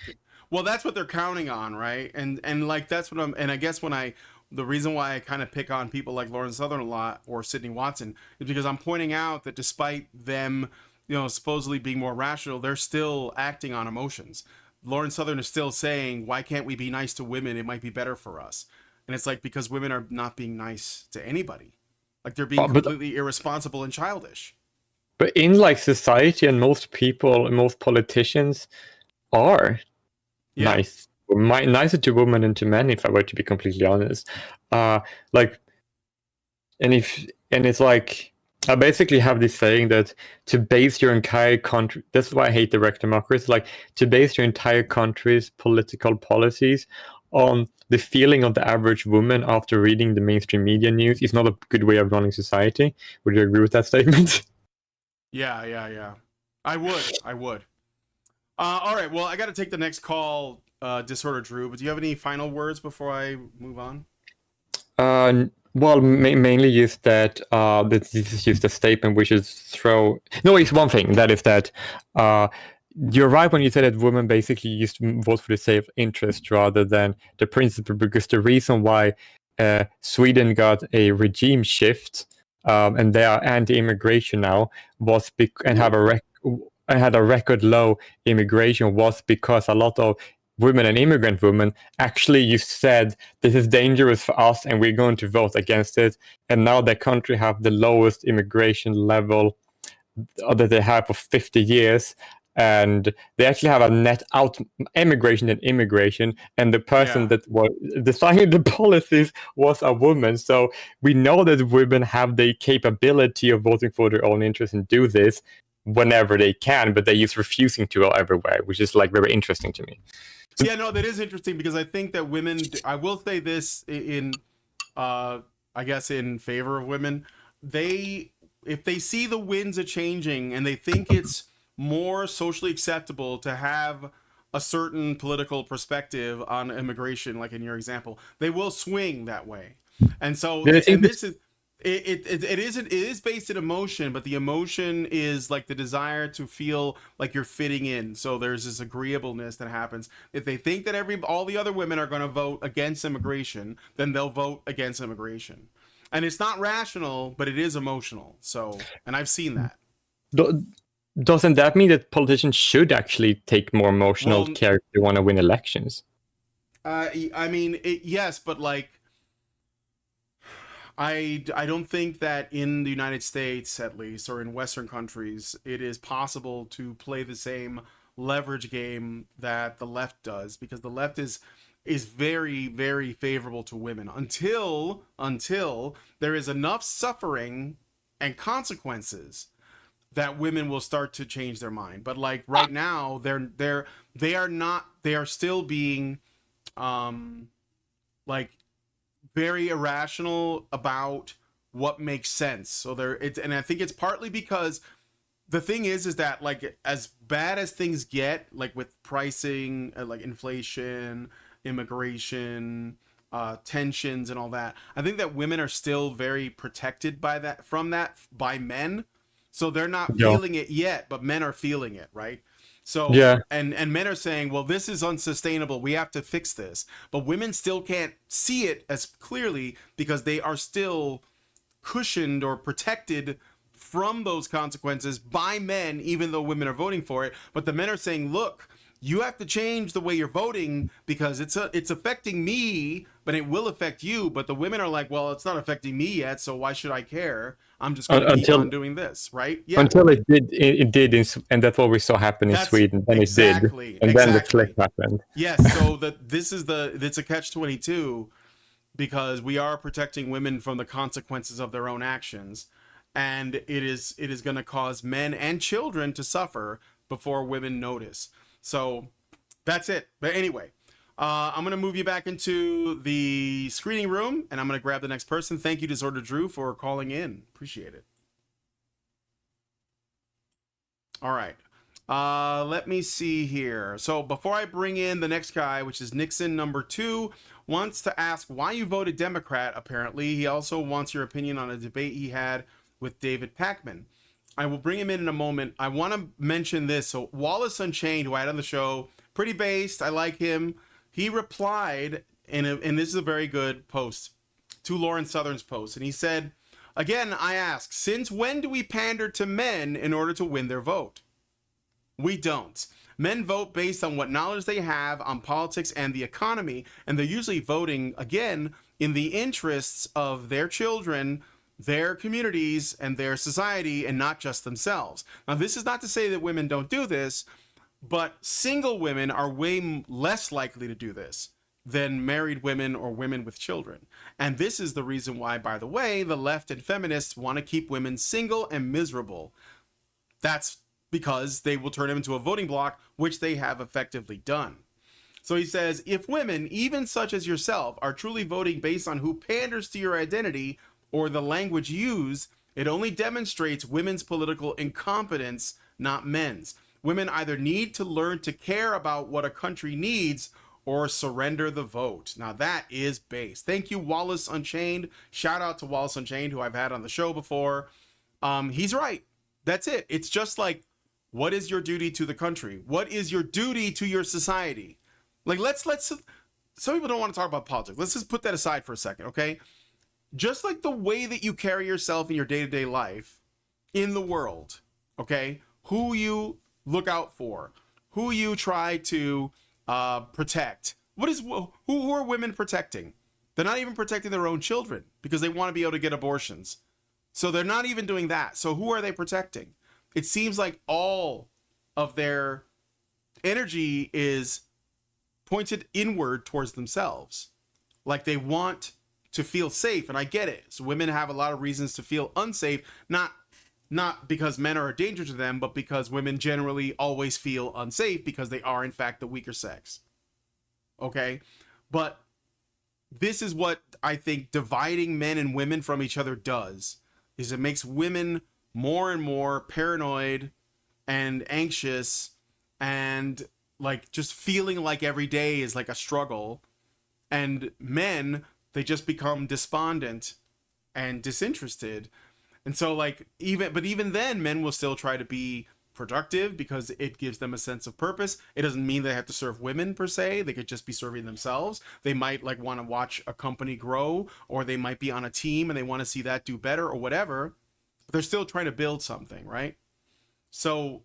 Well, that's what they're counting on, right? And like that's what I guess the reason why I kind of pick on people like Lauren Southern a lot or Sydney Watson is because I'm pointing out that despite them, supposedly being more rational, they're still acting on emotions. Lauren Southern is still saying, why can't we be nice to women? It might be better for us. And it's like, because women are not being nice to anybody. Like they're being completely irresponsible and childish. But in like society, and most people and most politicians are nice. Nicer to women than to men, if I were to be completely honest. And it's like, I basically have this saying that to base your entire country, that's why I hate direct democracy, like to base your entire country's political policies on the feeling of the average woman after reading the mainstream media news is not a good way of running society. Would you agree with that statement? Yeah. I would. All right. Well, I got to take the next call, Disorder Drew. But do you have any final words before I move on? Well, mainly just that this is just a statement we should throw. No, it's one thing. That is that you're right when you say that women basically used to vote for the self-interest rather than the principle, because the reason why Sweden got a regime shift and they are anti-immigration now was and had a record low immigration was because a lot of women and immigrant women actually you said this is dangerous for us and we're going to vote against it, and now their country have the lowest immigration level that they have for 50 years, and they actually have a net out immigration than immigration, and the person that was designing the policies was a woman. So we know that women have the capability of voting for their own interests and do this whenever they can, but they're just refusing to everywhere, which is like very interesting to me. Yeah, no, that is interesting because I think that women, I will say this in, I guess in favor of women, if they see the winds are changing and they think it's more socially acceptable to have a certain political perspective on immigration, like in your example, they will swing that way. And so, and this is, it is based in emotion, but the emotion is like the desire to feel like you're fitting in. So there's this agreeableness that happens. If they think that all the other women are going to vote against immigration, then they'll vote against immigration. And it's not rational, but it is emotional. So, and I've seen that. Doesn't that mean that politicians should actually take more emotional care if they want to win elections? I mean, yes, but like, I don't think that in the United States, at least, or in Western countries, it is possible to play the same leverage game that the left does, because the left is very, very favorable to women until there is enough suffering and consequences that women will start to change their mind. But like right now, they are still being like very irrational about what makes sense. So and I think it's partly because the thing is that like as bad as things get, like with pricing, like inflation, immigration, tensions and all that, I think that women are still very protected by men. So they're not feeling it yet, but men are feeling it, right? So and men are saying, well, this is unsustainable. We have to fix this. But women still can't see it as clearly because they are still cushioned or protected from those consequences by men, even though women are voting for it. But the men are saying, look, you have to change the way you're voting because it's affecting me, but it will affect you. But the women are like, well, it's not affecting me yet, so why should I care? I'm just going to keep on doing this, right? Yeah. Until it did, and that's what we saw happen in Sweden. Then it did, and then the click happened. Yes. So it's a catch-22 because we are protecting women from the consequences of their own actions, and it is going to cause men and children to suffer before women notice. So that's it. But anyway, I'm going to move you back into the screening room, and I'm going to grab the next person. Thank you, Disorder Drew, for calling in. Appreciate it. All right. Let me see here. So before I bring in the next guy, which is Nixon number 2, wants to ask why you voted Democrat, apparently. He also wants your opinion on a debate he had with David Pakman. I will bring him in a moment. I want to mention this. So Wallace Unchained, who I had on the show, pretty based. I like him. He replied, and this is a very good post, to Lawrence Southern's post. And he said, again, I ask, since when do we pander to men in order to win their vote? We don't. Men vote based on what knowledge they have on politics and the economy. And they're usually voting, again, in the interests of their children, their communities, and their society, and not just themselves. Now, this is not to say that women don't do this, but single women are way less likely to do this than married women or women with children. And this is the reason why, by the way, the left and feminists want to keep women single and miserable. That's because they will turn them into a voting bloc, which they have effectively done. So he says, if women, even such as yourself, are truly voting based on who panders to your identity or the language used, It only demonstrates women's political incompetence, not men's. Women either need to learn to care about what a country needs or surrender the vote. Now that is base. Thank you, Wallace Unchained. Shout out to Wallace Unchained, who I've had on the show before. He's right. That's it. It's just like, what is your duty to the country? What is your duty to your society? Like, let's some people don't want to talk about politics. Let's just put that aside for a second, okay? Just like the way that you carry yourself in your day-to-day life in the world, okay? Who you look out for, who you try to protect. Who are women protecting? They're not even protecting their own children because they want to be able to get abortions. So they're not even doing that. So who are they protecting? It seems like all of their energy is pointed inward towards themselves. Like they want to feel safe, and I get it. So women have a lot of reasons to feel unsafe, not because men are a danger to them, but because women generally always feel unsafe because they are in fact the weaker sex. Okay? But this is what I think dividing men and women from each other does, is it makes women more and more paranoid and anxious and like just feeling like every day is like a struggle, and men, they just become despondent and disinterested. And so like even then men will still try to be productive because it gives them a sense of purpose. It doesn't mean they have to serve women per se. They could just be serving themselves. They might like want to watch a company grow, or they might be on a team and they want to see that do better or whatever. But they're still trying to build something, right? So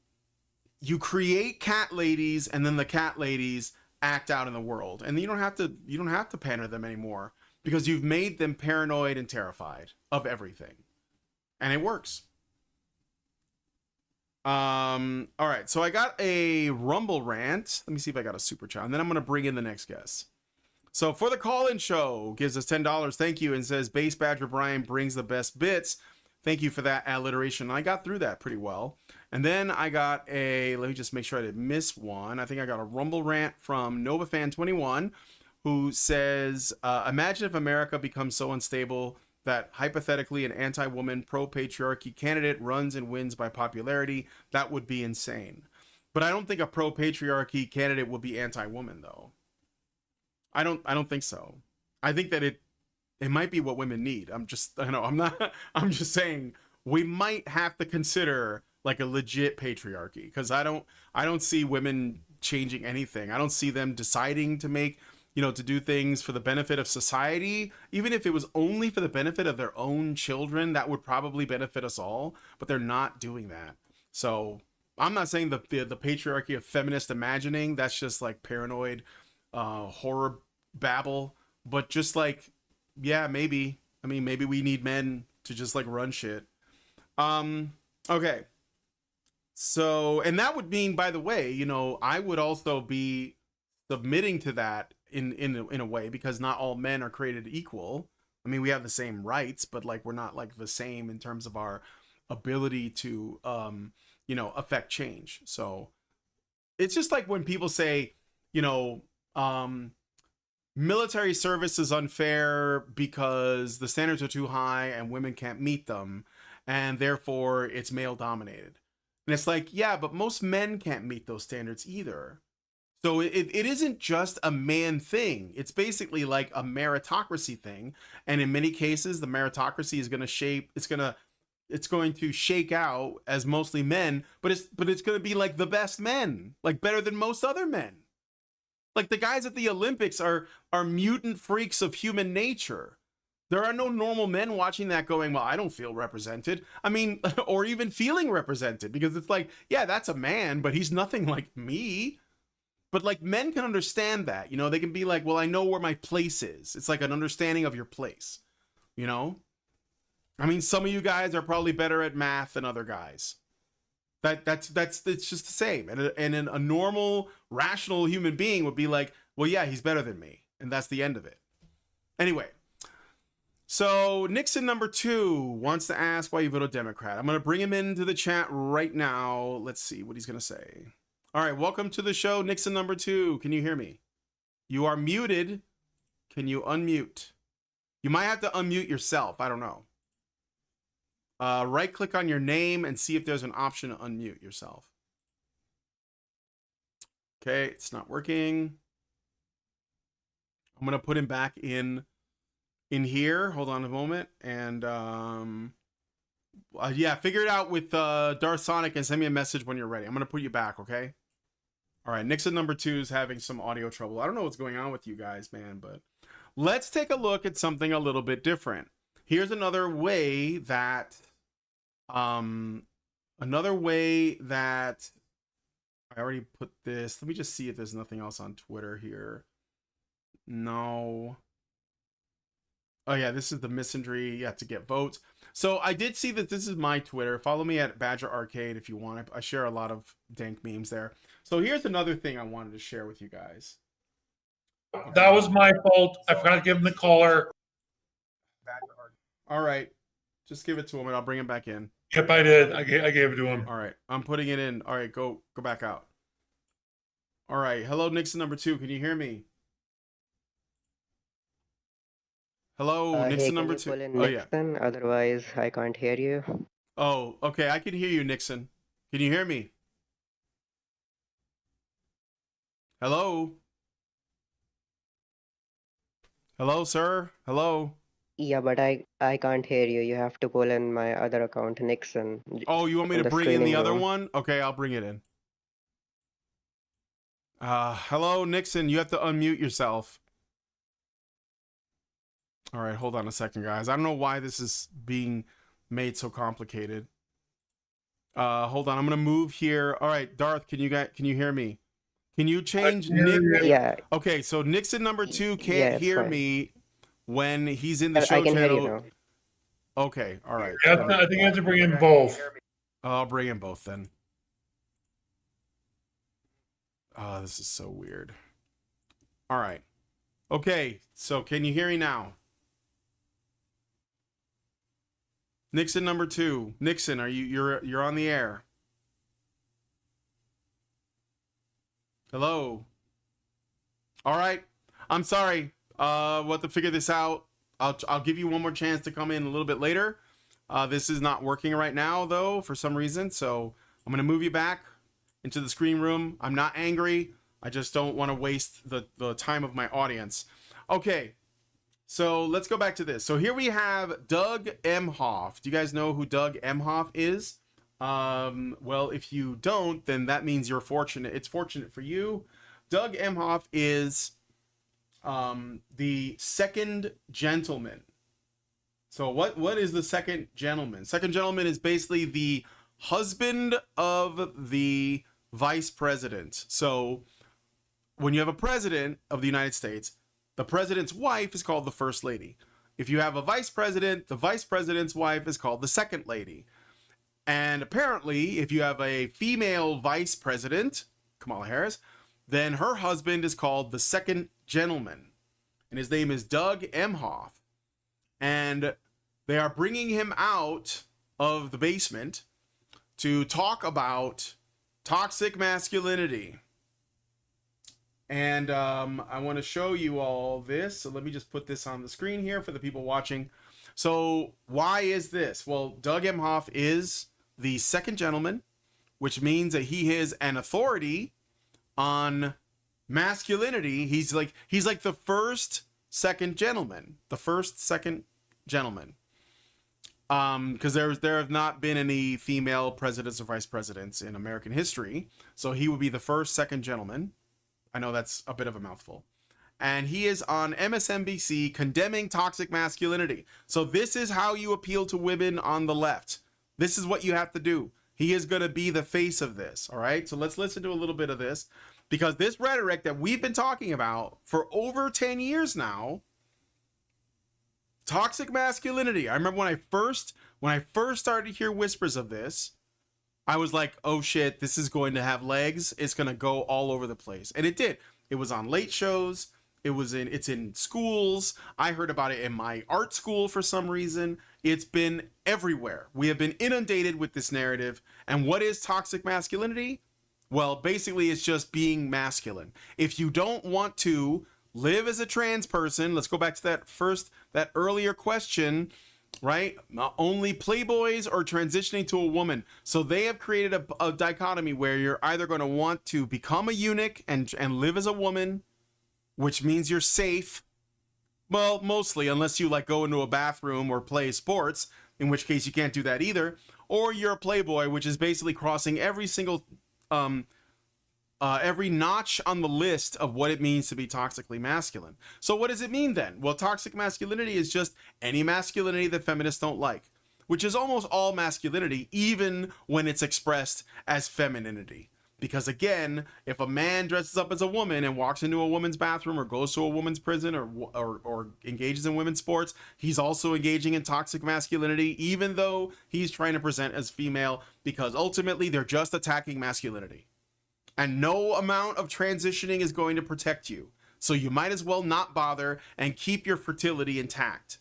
you create cat ladies, and then the cat ladies act out in the world, and you don't have to pander them anymore because you've made them paranoid and terrified of everything, and it works. All right, so I got a Rumble rant. Let me see if I got a super chat, and then I'm gonna bring in the next guest. So for the call-in show, gives us $10. Thank you, and says Base Badger Brian brings the best bits. Thank you for that alliteration. I got through that pretty well. And then I got let me just make sure I didn't miss one. I think I got a Rumble rant from NovaFan21, who says, imagine if America becomes so unstable that hypothetically an anti-woman, pro-patriarchy candidate runs and wins by popularity. That would be insane. But I don't think a pro-patriarchy candidate would be anti-woman, though. I don't think so. I think that it might be what women need. I'm just saying we might have to consider like a legit patriarchy, because I don't see women changing anything. I don't see them deciding to make, to do things for the benefit of society. Even if it was only for the benefit of their own children, that would probably benefit us all, but they're not doing that. So I'm not saying the patriarchy of feminist imagining, that's just like paranoid horror babble, but just like, yeah, maybe. I mean, maybe we need men to just like run shit. Okay. So, and that would mean, by the way, I would also be submitting to that in a way, because not all men are created equal. I mean, we have the same rights, but like we're not like the same in terms of our ability to affect change. So it's just like when people say, military service is unfair because the standards are too high and women can't meet them, and therefore it's male dominated. And it's like, yeah, but most men can't meet those standards either. So it isn't just a man thing. It's basically like a meritocracy thing. And in many cases, the meritocracy is going to it's going to shake out as mostly men, but it's going to be like the best men, like better than most other men. Like the guys at the Olympics are mutant freaks of human nature. There are no normal men watching that going, well, I don't feel represented. I mean, or even feeling represented, because it's like, yeah, that's a man, but he's nothing like me. But like men can understand that, they can be like, well, I know where my place is. It's like an understanding of your place, I mean, some of you guys are probably better at math than other guys. It's just the same. And a normal, rational human being would be like, well, yeah, he's better than me. And that's the end of it. Anyway, so Nixon number 2 wants to ask why you voted Democrat. I'm going to bring him into the chat right now. Let's see what he's going to say. All right, welcome to the show, Nixon number 2. Can you hear me? You are muted. Can you unmute? You might have to unmute yourself. I don't know. Right click on your name and see if there's an option to unmute yourself. Okay, it's not working. I'm gonna put him back in here. Hold on a moment. And yeah, figure it out with Darth Sonic and send me a message when you're ready. I'm gonna put you back, okay? All right, Nixon number 2 is having some audio trouble. I don't know what's going on with you guys, man, but let's take a look at something a little bit different. Here's another way that I already put this. Let me just see if there's nothing else on Twitter here. No. Oh yeah, this is the misandry. You have to get votes. So I did see that this is my Twitter. Follow me at Badger Arcade if you want. I share a lot of dank memes there. So here's another thing I wanted to share with you guys. That was my fault. I forgot to give him the caller. All right. Just give it to him and I'll bring him back in. Yep, I did. I gave it to him. All right. I'm putting it in. All right, go back out. All right. Hello, Nixon number 2. Can you hear me? Hello, Nixon number 2. Oh, yeah. Otherwise, I can't hear you. Oh, okay. I can hear you, Nixon. Can you hear me? Hello? Hello, sir? Hello? Yeah, but I can't hear you. You have to pull in my other account, Nixon. Oh, you want me to bring in the other one? Okay, I'll bring it in. Hello, Nixon. You have to unmute yourself. All right, hold on a second, guys. I don't know why this is being made so complicated. Hold on. I'm gonna move here. All right, Darth, can you hear me? Can you change Nick? Yeah. Okay, so Nixon number 2 can't hear me when he's in the I show can hear you channel. now. Okay, all right. I think you have to bring in both. I'll bring in both then. Oh, this is so weird. All right. Okay, so can you hear me now? Nixon number 2. Nixon, you're on the air? Hello. All right. I'm sorry. We'll have to figure this out. I'll give you one more chance to come in a little bit later. This is not working right now though for some reason, so I'm gonna move you back into the screen room. I'm not angry. I just don't want to waste the time of my audience. Okay. So let's go back to this. So here we have Doug Emhoff. Do you guys know who Doug Emhoff is? Well, if you don't, then that means you're fortunate. It's fortunate for you. Doug Emhoff is the second gentleman. So what is the second gentleman? Second gentleman is basically the husband of the vice president. So when you have a president of the United States, the president's wife is called the first lady. If you have a vice president, the vice president's wife is called the second lady. And apparently, if you have a female vice president, Kamala Harris, then her husband is called the second gentleman. And his name is Doug Emhoff. And they are bringing him out of the basement to talk about toxic masculinity. And I want to show you all this. So let me just put this on the screen here for the people watching. So why is this? Well, Doug Emhoff is the second gentleman, which means that he is an authority on masculinity. He's like the first second gentleman, because there have not been any female presidents or vice presidents in American history, so he would be the first second gentleman. I know that's a bit of a mouthful. And he is on MSNBC condemning toxic masculinity. So this is how you appeal to women on the left. This is what you have to do. He is going to be the face of this. All right. So let's listen to a little bit of this, because this rhetoric that we've been talking about for over 10 years now, toxic masculinity. I remember when I first started to hear whispers of this, I was like, oh shit, this is going to have legs. It's going to go all over the place. And it did. It was on late shows. It's in schools. I heard about it in my art school for some reason. It's been everywhere. We have been inundated with this narrative. And what is toxic masculinity? Well, basically it's just being masculine. If you don't want to live as a trans person, let's go back to that earlier question. right? Not only playboys or transitioning to a woman. So they have created a dichotomy where you're either going to want to become a eunuch and live as a woman, which means you're safe. Well, mostly, unless you like go into a bathroom or play sports, in which case you can't do that either. Or you're a playboy, which is basically crossing every single every notch on the list of what it means to be toxically masculine. So what does it mean then? Well, toxic masculinity is just any masculinity that feminists don't like, which is almost all masculinity, even when it's expressed as femininity. Because again, if a man dresses up as a woman and walks into a woman's bathroom or goes to a woman's prison or engages in women's sports, he's also engaging in toxic masculinity, even though he's trying to present as female, because ultimately they're just attacking masculinity. And no amount of transitioning is going to protect you. So you might as well not bother and keep your fertility intact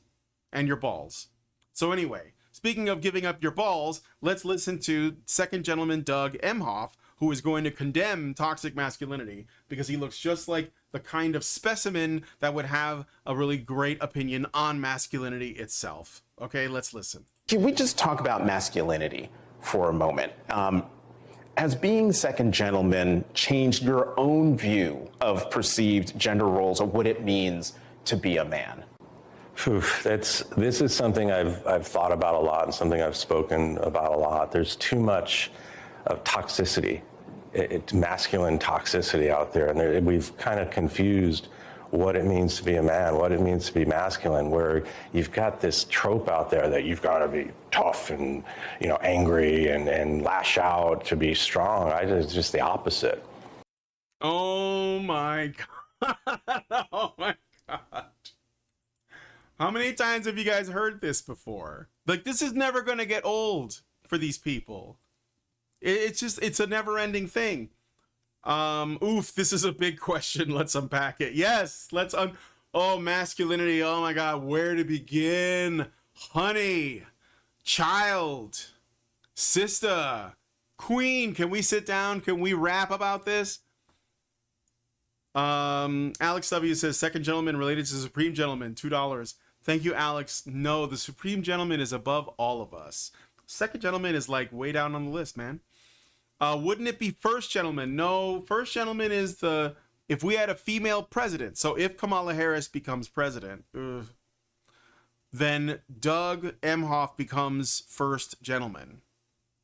and your balls. So anyway, speaking of giving up your balls, let's listen to second gentleman Doug Emhoff, who is going to condemn toxic masculinity because he looks just like the kind of specimen that would have a really great opinion on masculinity itself. Okay, let's listen. Can we just talk about masculinity for a moment? Has being second gentleman changed your own view of perceived gender roles or what it means to be a man? This is something I've thought about a lot and something I've spoken about a lot. There's too much of toxicity, masculine toxicity out there, and we've kind of confused what it means to be a man, what it means to be masculine, where you've got this trope out there that you've got to be tough and, you know, angry and lash out to be strong. It's just the opposite. Oh my God. Oh my God. How many times have you guys heard this before? Like, this is never going to get old for these people. It's a never ending thing. This is a big question. Let's unpack it. Yes, masculinity. Oh my God, where to begin? Honey, child, sister, queen. Can we sit down? Can we rap about this? Alex W says second gentleman related to supreme gentleman, $2. Thank you, Alex. No, the supreme gentleman is above all of us. Second gentleman is like way down on the list, man. Wouldn't it be first gentleman? No, first gentleman is if we had a female president. So if Kamala Harris becomes president, then Doug Emhoff becomes first gentleman.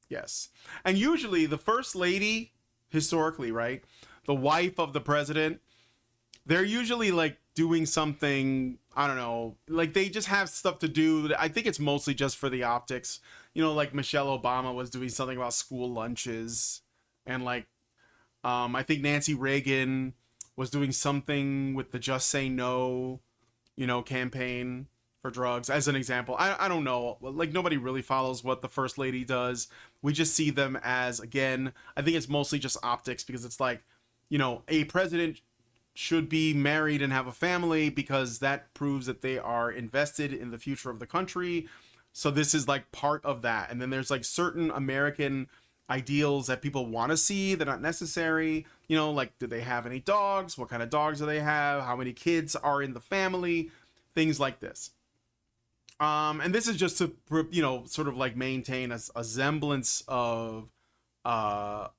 Yes. And usually the first lady, historically, right? The wife of the president, they're usually like doing something, I don't know, like they just have stuff to do. I think it's mostly just for the optics. You know, like Michelle Obama was doing something about school lunches, and like I think Nancy Reagan was doing something with the Just Say No, campaign for drugs, as an example. I don't know. Like, nobody really follows what the first lady does. We just see them as, again, I think it's mostly just optics, because it's like, a president should be married and have a family because that proves that they are invested in the future of the country. So this is like part of that. And then there's like certain American ideals that people want to see. They're not necessary. Like, do they have any dogs? What kind of dogs do they have? How many kids are in the family? Things like this. And this is just to, sort of like maintain a semblance of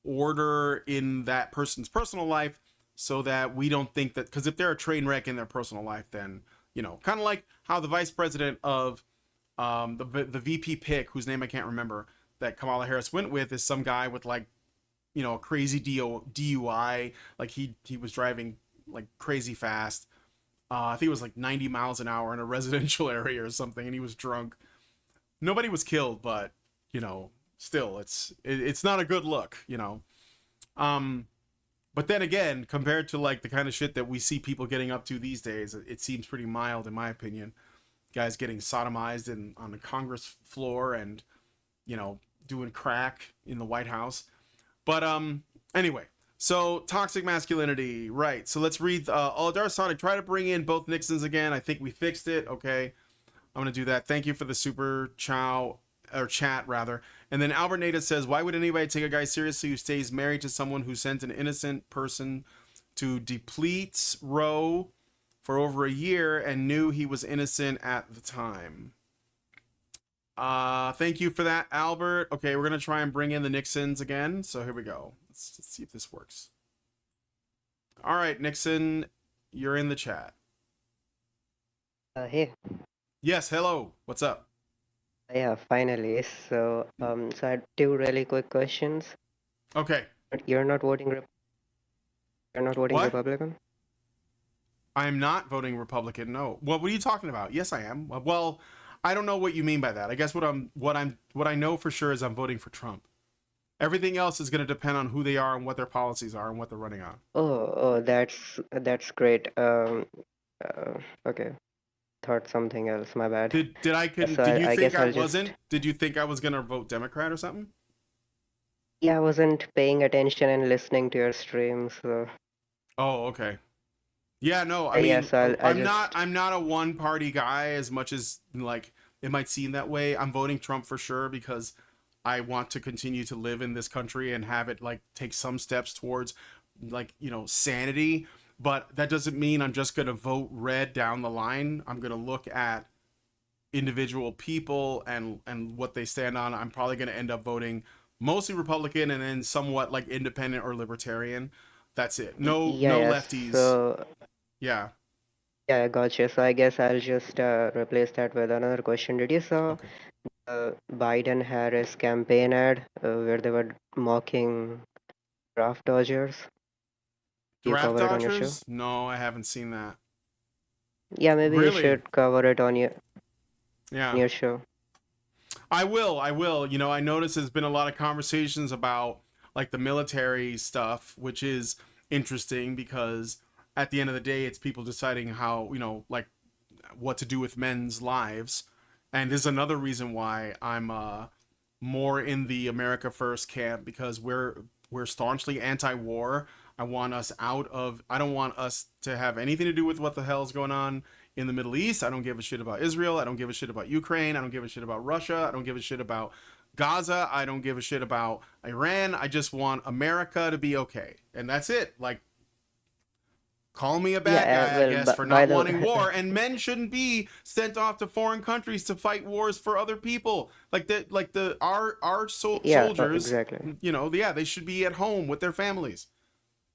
order in that person's personal life, so that we don't think that, because if they're a train wreck in their personal life, then, kind of like how the vice president of the VP pick, whose name I can't remember, that Kamala Harris went with, is some guy with like, a crazy DUI. Like he was driving like crazy fast. I think it was like 90 miles an hour in a residential area or something, and he was drunk. Nobody was killed, but still, it's not a good look, But then again, compared to like the kind of shit that we see people getting up to these days, it seems pretty mild, in my opinion. Guys getting sodomized on the Congress floor and, doing crack in the White House. But anyway, so toxic masculinity, right? So let's read. Aldar Sonic, try to bring in both Nixons again. I think we fixed it. Okay, I'm gonna do that. Thank you for the super chat rather. And then Albert Nada says, why would anybody take a guy seriously who stays married to someone who sent an innocent person to deplete row for over a year and knew he was innocent at the time? Thank you for that, Albert. Okay, we're gonna try and bring in the Nixons again. So here we go. Let's see if this works. All right, Nixon, you're in the chat. Hey. Yes, hello. What's up? Yeah, finally. So I had two really quick questions. Okay. You're not voting. You're not voting What? Republican. I'm not voting Republican. No. What are you talking about? Yes, I am. Well, I don't know what you mean by that. I guess what I know for sure is I'm voting for Trump. Everything else is going to depend on who they are and what their policies are and what they're running on. Oh, that's great. Okay. Thought something else. My bad. Did you think I wasn't? Did you think I was going to vote Democrat or something? Yeah, I wasn't paying attention and listening to your stream, so. Oh, okay. Yeah, no, I mean, I'm not a one party guy as much as like it might seem that way. I'm voting Trump for sure because I want to continue to live in this country and have it like take some steps towards like, sanity. But that doesn't mean I'm just going to vote red down the line. I'm going to look at individual people and what they stand on. I'm probably going to end up voting mostly Republican and then somewhat like independent or libertarian. That's it. No lefties. So, yeah. Yeah, I gotcha. So I guess I'll just replace that with another question. Did you saw Biden-Harris campaign ad where they were mocking draft dodgers? Draft dodgers? No, I haven't seen that. Yeah, maybe you should cover it on your show. I will. I noticed there's been a lot of conversations about like the military stuff, which is interesting because at the end of the day, it's people deciding how, like what to do with men's lives. And this is another reason why I'm more in the America First camp because we're staunchly anti-war. I don't want us to have anything to do with what the hell's going on in the Middle East. I don't give a shit about Israel. I don't give a shit about Ukraine. I don't give a shit about Russia. I don't give a shit about Gaza. I don't give a shit about Iran. I just want America to be okay. And that's it. Like, call me a bad guy, I guess, for not wanting war. And men shouldn't be sent off to foreign countries to fight wars for other people. Our soldiers, exactly. They should be at home with their families.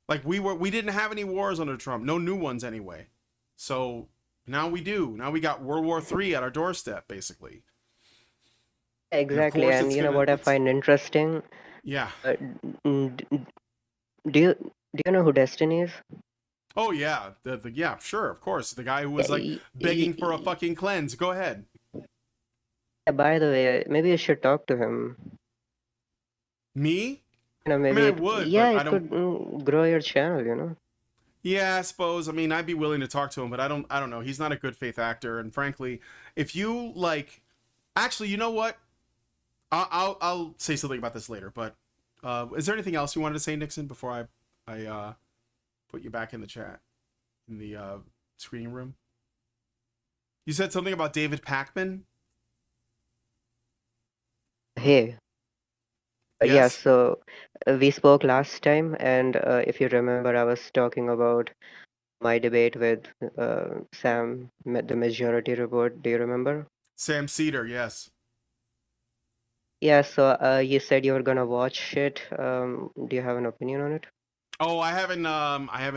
Like we didn't have any wars under Trump, no new ones anyway. So now we do. Now we got World War III at our doorstep, basically. Exactly, and what I find interesting. Yeah. Do you know who Destiny is? Oh yeah, yeah, sure, of course. The guy who was like begging for a fucking cleanse. Go ahead. By the way, maybe you should talk to him. Me? Maybe I would. Yeah, but it could grow your channel. Yeah, I suppose. I mean, I'd be willing to talk to him, but I don't know. He's not a good faith actor, and frankly, if you like, actually, you know what? I'll say something about this later. But is there anything else you wanted to say, Nixon, before I put you back in the chat, in the screening room? You said something about David Pakman? Hey. Yes. Yeah, so we spoke last time, and if you remember, I was talking about my debate with Sam, the Majority Report. Do you remember? Sam Cedar, yes. Yeah, so you said you were gonna watch it. Do you have an opinion on it? Oh, I haven't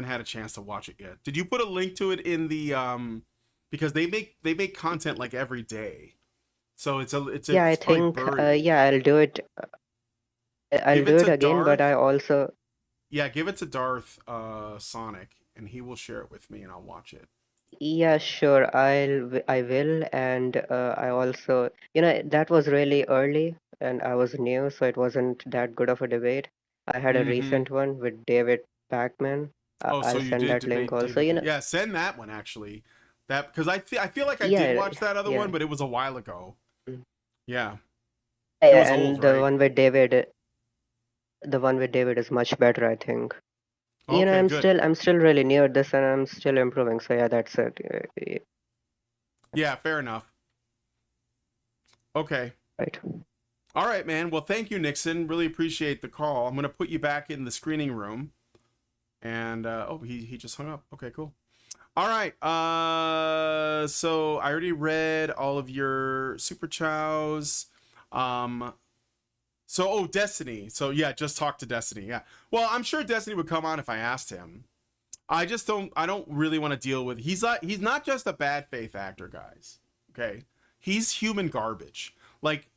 had a chance to watch it yet. Did you put a link to it in the because they make content like every day, so it's I think I'll do it. I'll do it again, but I also give it to Darth Sonic, and he will share it with me, and I'll watch it. Yeah, sure. I will, and I also that was really early, and I was new, so it wasn't that good of a debate. I had a recent one with David Pakman. I'll send that link also. Yeah, send that one actually. That because I feel like I did watch that other one, but it was a while ago. Yeah. Yeah, and the one with David. The one with David is much better, I think. Okay, I'm still really new at this, and I'm still improving. So yeah, that's it. Yeah, fair enough. Okay. Right. All right, man. Well, thank you, Nixon. Really appreciate the call. I'm gonna put you back in the screening room. And he just hung up. Okay, cool. All right. So I already read all of your super chows. Destiny. So yeah, just talk to Destiny. Yeah. Well, I'm sure Destiny would come on if I asked him. I don't really want to deal with. He's not just a bad faith actor, guys. Okay. He's human garbage. Like,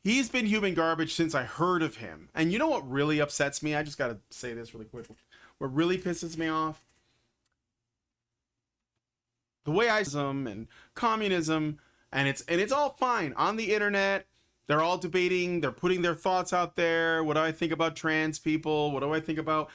he's been human garbage since I heard of him. And you know what really upsets me? I just got to say this really quick. What really pisses me off? The way and communism, and it's all fine on the internet. They're all debating, they're putting their thoughts out there. What do I think about trans people? What do I think about,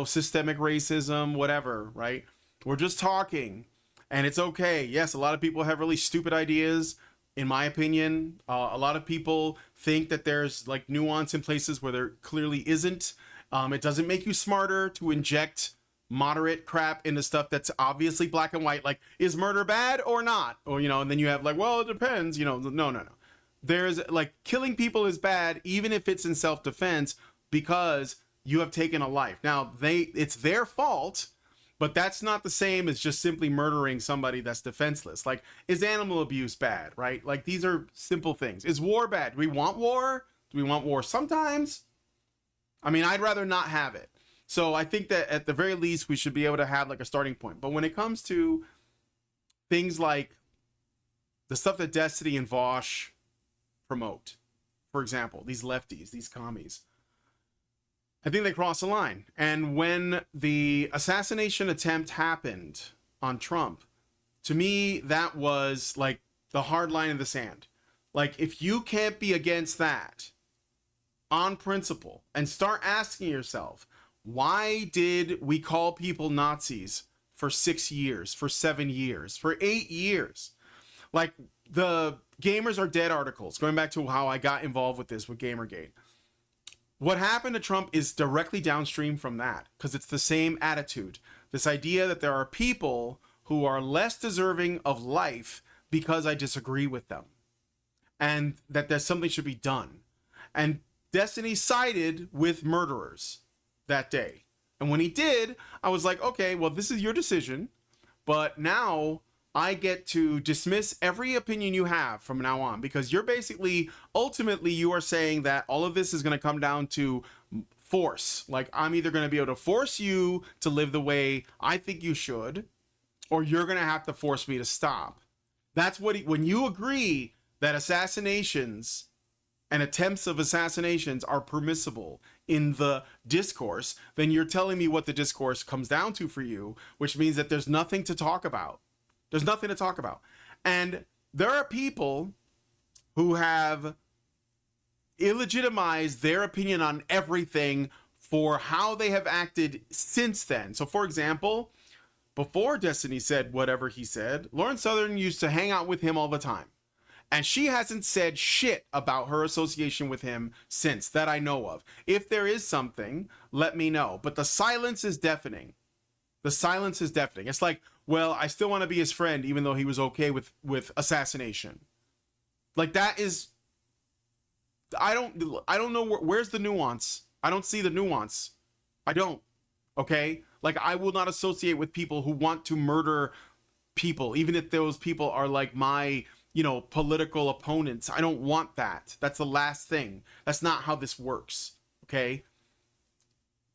systemic racism, whatever, right? We're just talking, and it's okay. Yes, a lot of people have really stupid ideas, in my opinion. A lot of people think that there's like nuance in places where there clearly isn't. It doesn't make you smarter to inject moderate crap into stuff that's obviously black and white. Like, is murder bad or not? Or, and then you have like, well, it depends, no. There's like, killing people is bad, even if it's in self-defense, because you have taken a life. Now, it's their fault, but that's not the same as just simply murdering somebody that's defenseless. Like, is animal abuse bad, right? Like, these are simple things. Is war bad? Do we want war? Do we want war sometimes? I mean, I'd rather not have it. So I think that at the very least, we should be able to have like a starting point. But when it comes to things like the stuff that Destiny and Vosh promote, for example, these lefties, these commies, I think they cross the line. And when the assassination attempt happened on Trump, to me, that was like the hard line in the sand. Like, if you can't be against that on principle and start asking yourself, why did we call people Nazis for 6 years, for 7 years, for 8 years? Like, the Gamers Are Dead articles, going back to how I got involved with this with Gamergate. What happened to Trump is directly downstream from that, because it's the same attitude. This idea that there are people who are less deserving of life because I disagree with them, and that there's something should be done. And Destiny sided with murderers that day. And when he did, I was like, okay, well, this is your decision, but now I get to dismiss every opinion you have from now on, because you're basically, ultimately, you are saying that all of this is going to come down to force. Like, I'm either going to be able to force you to live the way I think you should, or you're going to have to force me to stop. That's what when you agree that assassinations and attempts of assassinations are permissible in the discourse, then you're telling me what the discourse comes down to for you, which means that there's nothing to talk about. There's nothing to talk about. And there are people who have illegitimized their opinion on everything for how they have acted since then. So, for example, before Destiny said whatever he said, Lauren Southern used to hang out with him all the time. And she hasn't said shit about her association with him since, that I know of. If there is something, let me know. But the silence is deafening. The silence is deafening. It's like, well, I still want to be his friend, even though he was okay with assassination. Like, that is, I don't know where's the nuance. I don't see the nuance. I don't. Okay? Like, I will not associate with people who want to murder people, even if those people are like my, political opponents. I don't want that. That's the last thing. That's not how this works. Okay?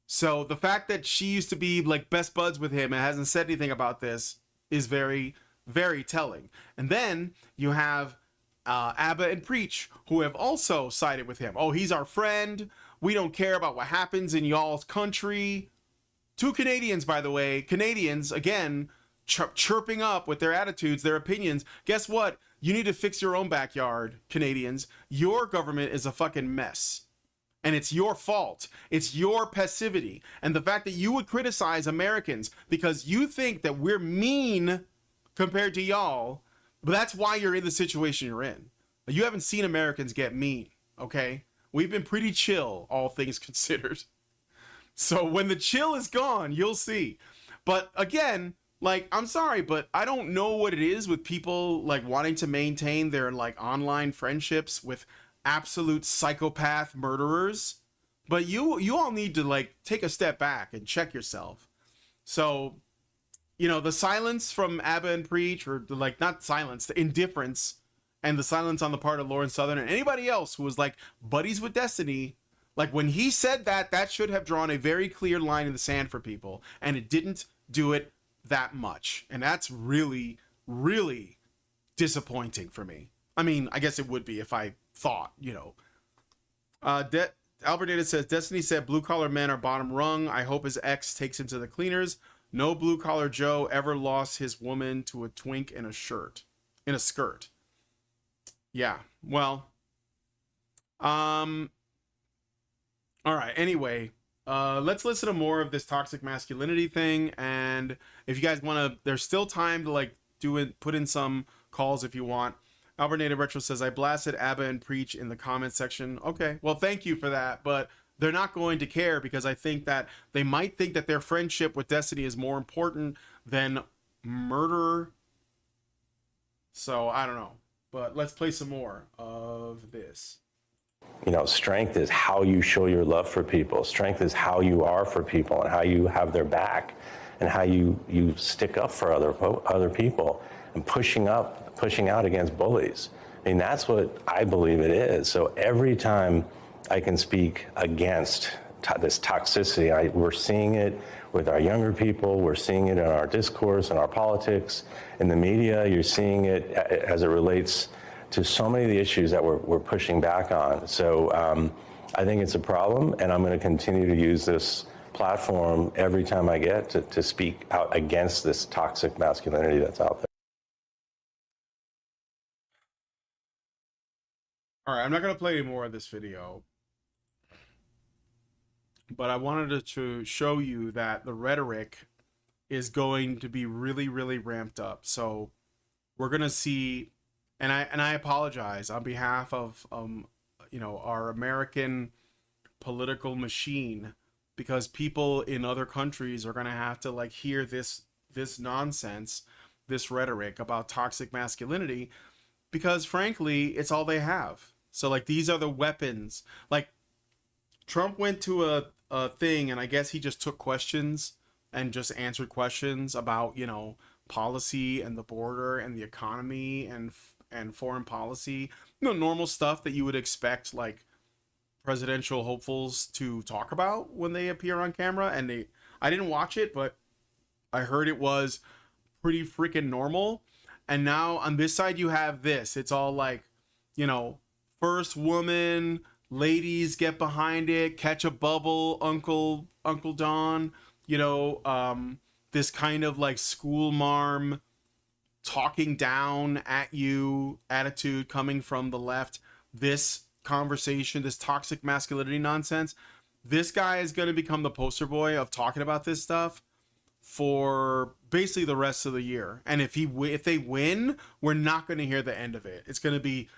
So the fact that she used to be like best buds with him and hasn't said anything about this is very, very telling. And then you have Abba and Preach, who have also sided with him. Oh, he's our friend. We don't care about what happens in y'all's country. Two Canadians, by the way. Canadians, again, chirping up with their attitudes, their opinions. Guess what? You need to fix your own backyard, Canadians. Your government is a fucking mess. And it's your fault. It's your passivity. And the fact that you would criticize Americans because you think that we're mean compared to y'all, but that's why you're in the situation you're in. You haven't seen Americans get mean, okay? We've been pretty chill, all things considered. So when the chill is gone, you'll see. But again, like, I'm sorry, but I don't know what it is with people like wanting to maintain their like online friendships with absolute psychopath murderers, but you all need to like take a step back and check yourself. So you know, the silence from Abba and Preach, or like not silence, the indifference and the silence on the part of Lauren Southern and anybody else who was like buddies with Destiny, like when he said that, that should have drawn a very clear line in the sand for people, and it didn't do it that much. And that's really, really disappointing for me. I mean, I guess it would be if I thought, you know. Albert Data says, Destiny said blue collar men are bottom rung. I hope his ex takes him to the cleaners. No blue collar Joe ever lost his woman to a twink in a skirt. Yeah, well, all right. Anyway, let's listen to more of this toxic masculinity thing. And if you guys want to, there's still time to like do it, put in some calls if you want. Albert Native Retro says, I blasted Abba and Preach in the comments section. Okay, well, thank you for that. But they're not going to care, because I think that they might think that their friendship with Destiny is more important than murder. So I don't know. But let's play some more of this. You know, strength is how you show your love for people. Strength is how you are for people and how you have their back and how you stick up for other people and pushing out against bullies. I mean, that's what I believe it is. So every time I can speak against this toxicity, we're seeing it with our younger people, we're seeing it in our discourse, in our politics, in the media, you're seeing it as it relates to so many of the issues that we're pushing back on. So I think it's a problem, and I'm going to continue to use this platform every time I get to speak out against this toxic masculinity that's out there. All right, I'm not going to play any more of this video, but I wanted to show you that the rhetoric is going to be really, really ramped up. So we're going to see, and I apologize on behalf of you know, our American political machine, because people in other countries are going to have to like hear this nonsense, this rhetoric about toxic masculinity, because frankly, it's all they have. So like, these are the weapons. Like, Trump went to a thing, and I guess he just took questions and just answered questions about, you know, policy and the border and the economy and foreign policy, you know, normal stuff that you would expect like presidential hopefuls to talk about when they appear on camera. And I didn't watch it, but I heard it was pretty freaking normal. And now on this side you have this. It's all like, you know, first woman, ladies get behind it, catch a bubble, Uncle Don, you know, this kind of like school marm talking down at you attitude coming from the left. This conversation, this toxic masculinity nonsense, this guy is going to become the poster boy of talking about this stuff for basically the rest of the year. And if they win, we're not going to hear the end of it. It's going to be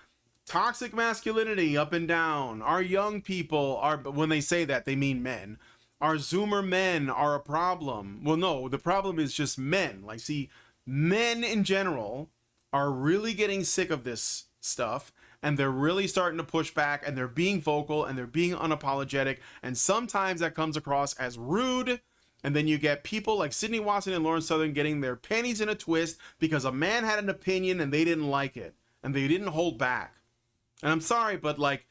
toxic masculinity up and down. Our young people are, when they say that, they mean men. Our Zoomer men are a problem. Well, no, the problem is just men. Like, see, men in general are really getting sick of this stuff, and they're really starting to push back, and they're being vocal, and they're being unapologetic, and sometimes that comes across as rude. And then you get people like Sydney Watson and Lauren Southern getting their panties in a twist because a man had an opinion and they didn't like it, and they didn't hold back. And I'm sorry, but like,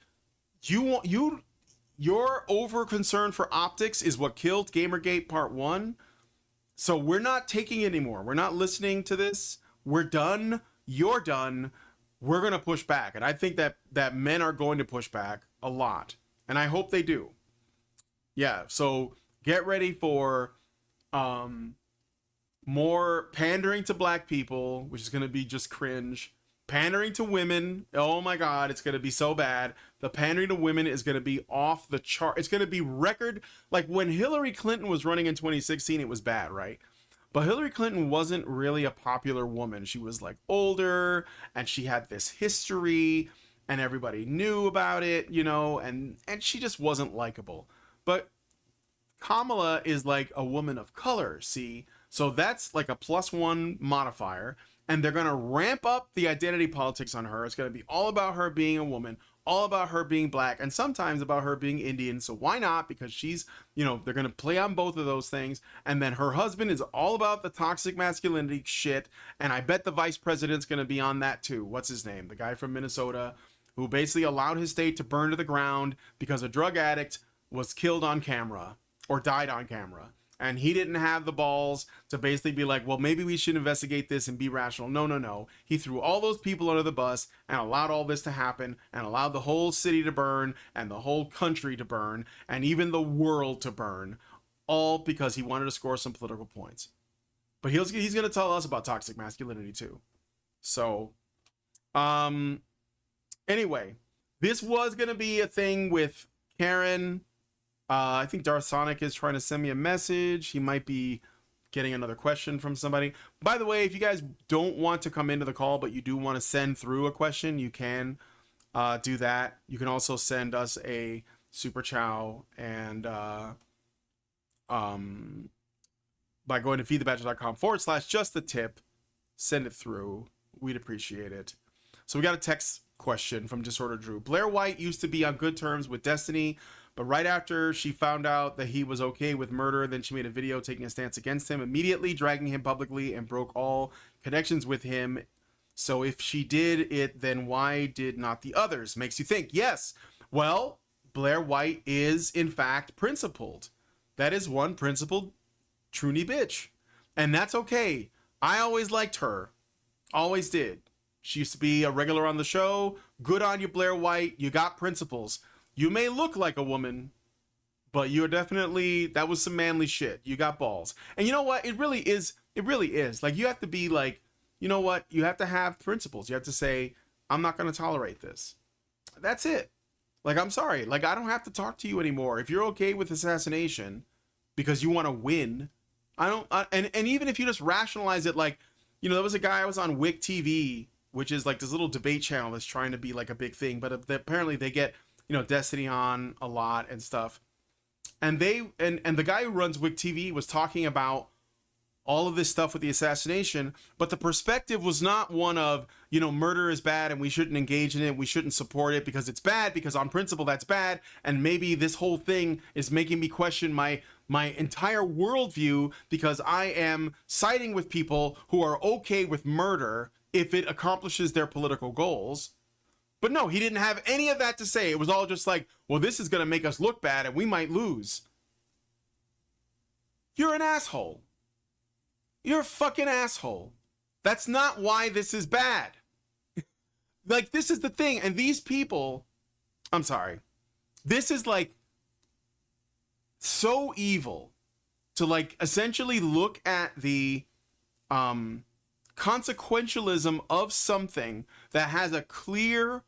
your over concern for optics is what killed Gamergate Part 1. So we're not taking it anymore. We're not listening to this. We're done. You're done. We're going to push back. And I think that men are going to push back a lot. And I hope they do. Yeah, so get ready for more pandering to black people, which is going to be just cringe. Pandering to women, oh my god, it's going to be so bad. The pandering to women is going to be off the chart. It's going to be record. Like when Hillary Clinton was running in 2016, it was bad, right? But Hillary Clinton wasn't really a popular woman. She was like older, and she had this history, and everybody knew about it, you know, and she just wasn't likable. But Kamala is like a woman of color, see? So that's like a +1 modifier. And they're going to ramp up the identity politics on her. It's going to be all about her being a woman, all about her being black and sometimes about her being Indian. So why not? Because she's, they're going to play on both of those things. And then her husband is all about the toxic masculinity shit. And I bet the vice president's going to be on that too. What's his name? The guy from Minnesota who basically allowed his state to burn to the ground because a drug addict was killed on camera or died on camera. And he didn't have the balls to basically be like, well, maybe we should investigate this and be rational. No. He threw all those people under the bus and allowed all this to happen and allowed the whole city to burn and the whole country to burn and even the world to burn, all because he wanted to score some political points. But he's going to tell us about toxic masculinity too. So, anyway, this was going to be a thing with Karen. I think Darth Sonic is trying to send me a message. He might be getting another question from somebody. By the way, if you guys don't want to come into the call, but you do want to send through a question, you can do that. You can also send us a super chow and by going to feedthebachelor.com/just-the-tip, send it through. We'd appreciate it. So we got a text question from Disorder Drew. Blair White used to be on good terms with Destiny, but right after she found out that he was okay with murder, then she made a video taking a stance against him, immediately dragging him publicly and broke all connections with him. So if she did it, then why did not the others? Makes you think. Yes. Well, Blair White is in fact principled. That is one principled truny bitch. And that's okay. I always liked her. Always did. She used to be a regular on the show. Good on you, Blair White. You got principles. You may look like a woman, but you're definitely, that was some manly shit. You got balls. And you know what? It really is. Like, you have to be like, you know what? You have to have principles. You have to say, I'm not going to tolerate this. That's it. Like, I'm sorry. Like, I don't have to talk to you anymore. If you're okay with assassination because you want to win, and even if you just rationalize it, like, there was a guy I was on Wick TV, which is like this little debate channel that's trying to be like a big thing, but apparently they get, Destiny on a lot and stuff. And the guy who runs Wick TV was talking about all of this stuff with the assassination, but the perspective was not one of, murder is bad and we shouldn't engage in it. We shouldn't support it because it's bad, because on principle that's bad. And maybe this whole thing is making me question my entire worldview because I am siding with people who are okay with murder if it accomplishes their political goals. But no, he didn't have any of that to say. It was all just like, well, this is going to make us look bad and we might lose. You're an asshole. You're a fucking asshole. That's not why this is bad. Like, this is the thing. And these people, I'm sorry. This is like so evil to like essentially look at the consequentialism of something that has a clear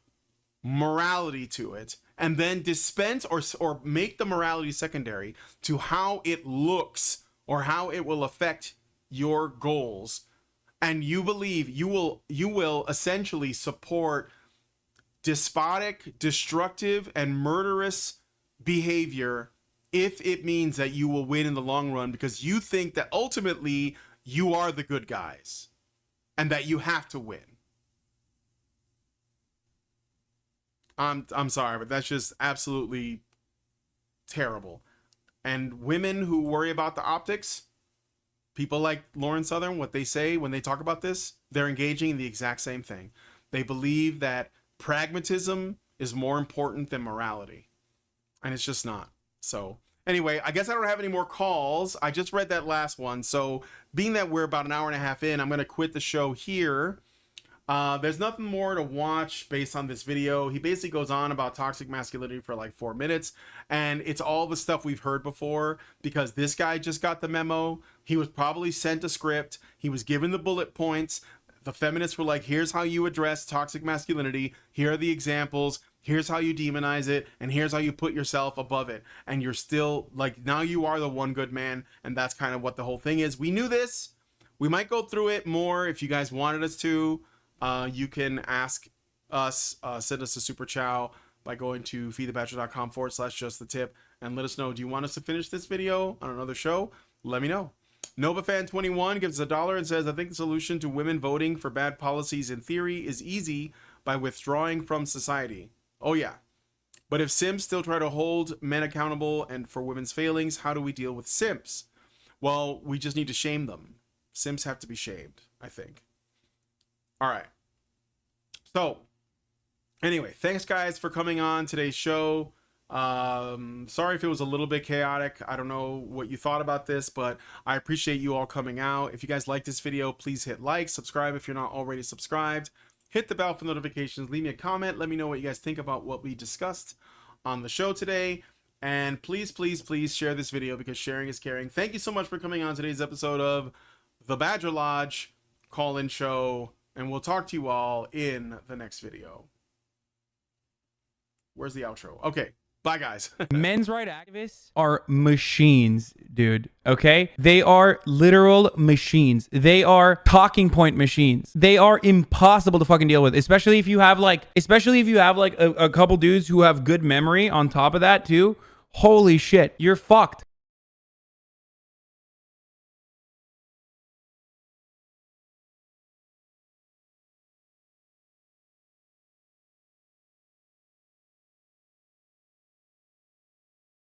morality to it and then dispense or make the morality secondary to how it looks or how it will affect your goals. And you believe you will essentially support despotic, destructive, and murderous behavior if it means that you will win in the long run because you think that ultimately you are the good guys and that you have to win. I'm sorry, but that's just absolutely terrible. And women who worry about the optics, people like Lauren Southern, what they say when they talk about this, they're engaging in the exact same thing. They believe that pragmatism is more important than morality. And it's just not. So anyway, I guess I don't have any more calls. I just read that last one. So being that we're about an hour and a half in, I'm going to quit the show here. There's nothing more to watch based on this video. He basically goes on about toxic masculinity for like 4 minutes, and it's all the stuff we've heard before because this guy just got the memo. He was probably sent a script. He was given the bullet points. The feminists were like, here's how you address toxic masculinity. Here are the examples. Here's how you demonize it. And here's how you put yourself above it. And you're still like, now you are the one good man. And that's kind of what the whole thing is. We knew this. We might go through it more if you guys wanted us to. You can ask us, send us a super chow by going to feedthebachelor.com/just-the-tip and let us know, do you want us to finish this video on another show? Let me know. NovaFan21 gives us $1 and says, I think the solution to women voting for bad policies in theory is easy by withdrawing from society. Oh yeah. But if simps still try to hold men accountable and for women's failings, how do we deal with simps? Well, we just need to shame them. Simps have to be shamed, I think. All right. So, anyway, thanks guys for coming on today's show. Sorry if it was a little bit chaotic. I don't know what you thought about this, but I appreciate you all coming out. If you guys like this video, please hit like, subscribe if you're not already subscribed. Hit the bell for notifications. Leave me a comment. Let me know what you guys think about what we discussed on the show today. And please, please, please share this video because sharing is caring. Thank you so much for coming on today's episode of The Badger Lodge call-in show. And we'll talk to you all in the next video. Where's the outro? Okay. Bye, guys. Men's rights activists are machines, dude. Okay? They are literal machines. They are talking point machines. They are impossible to fucking deal with, especially if you have like a couple dudes who have good memory on top of that too. Holy shit, you're fucked.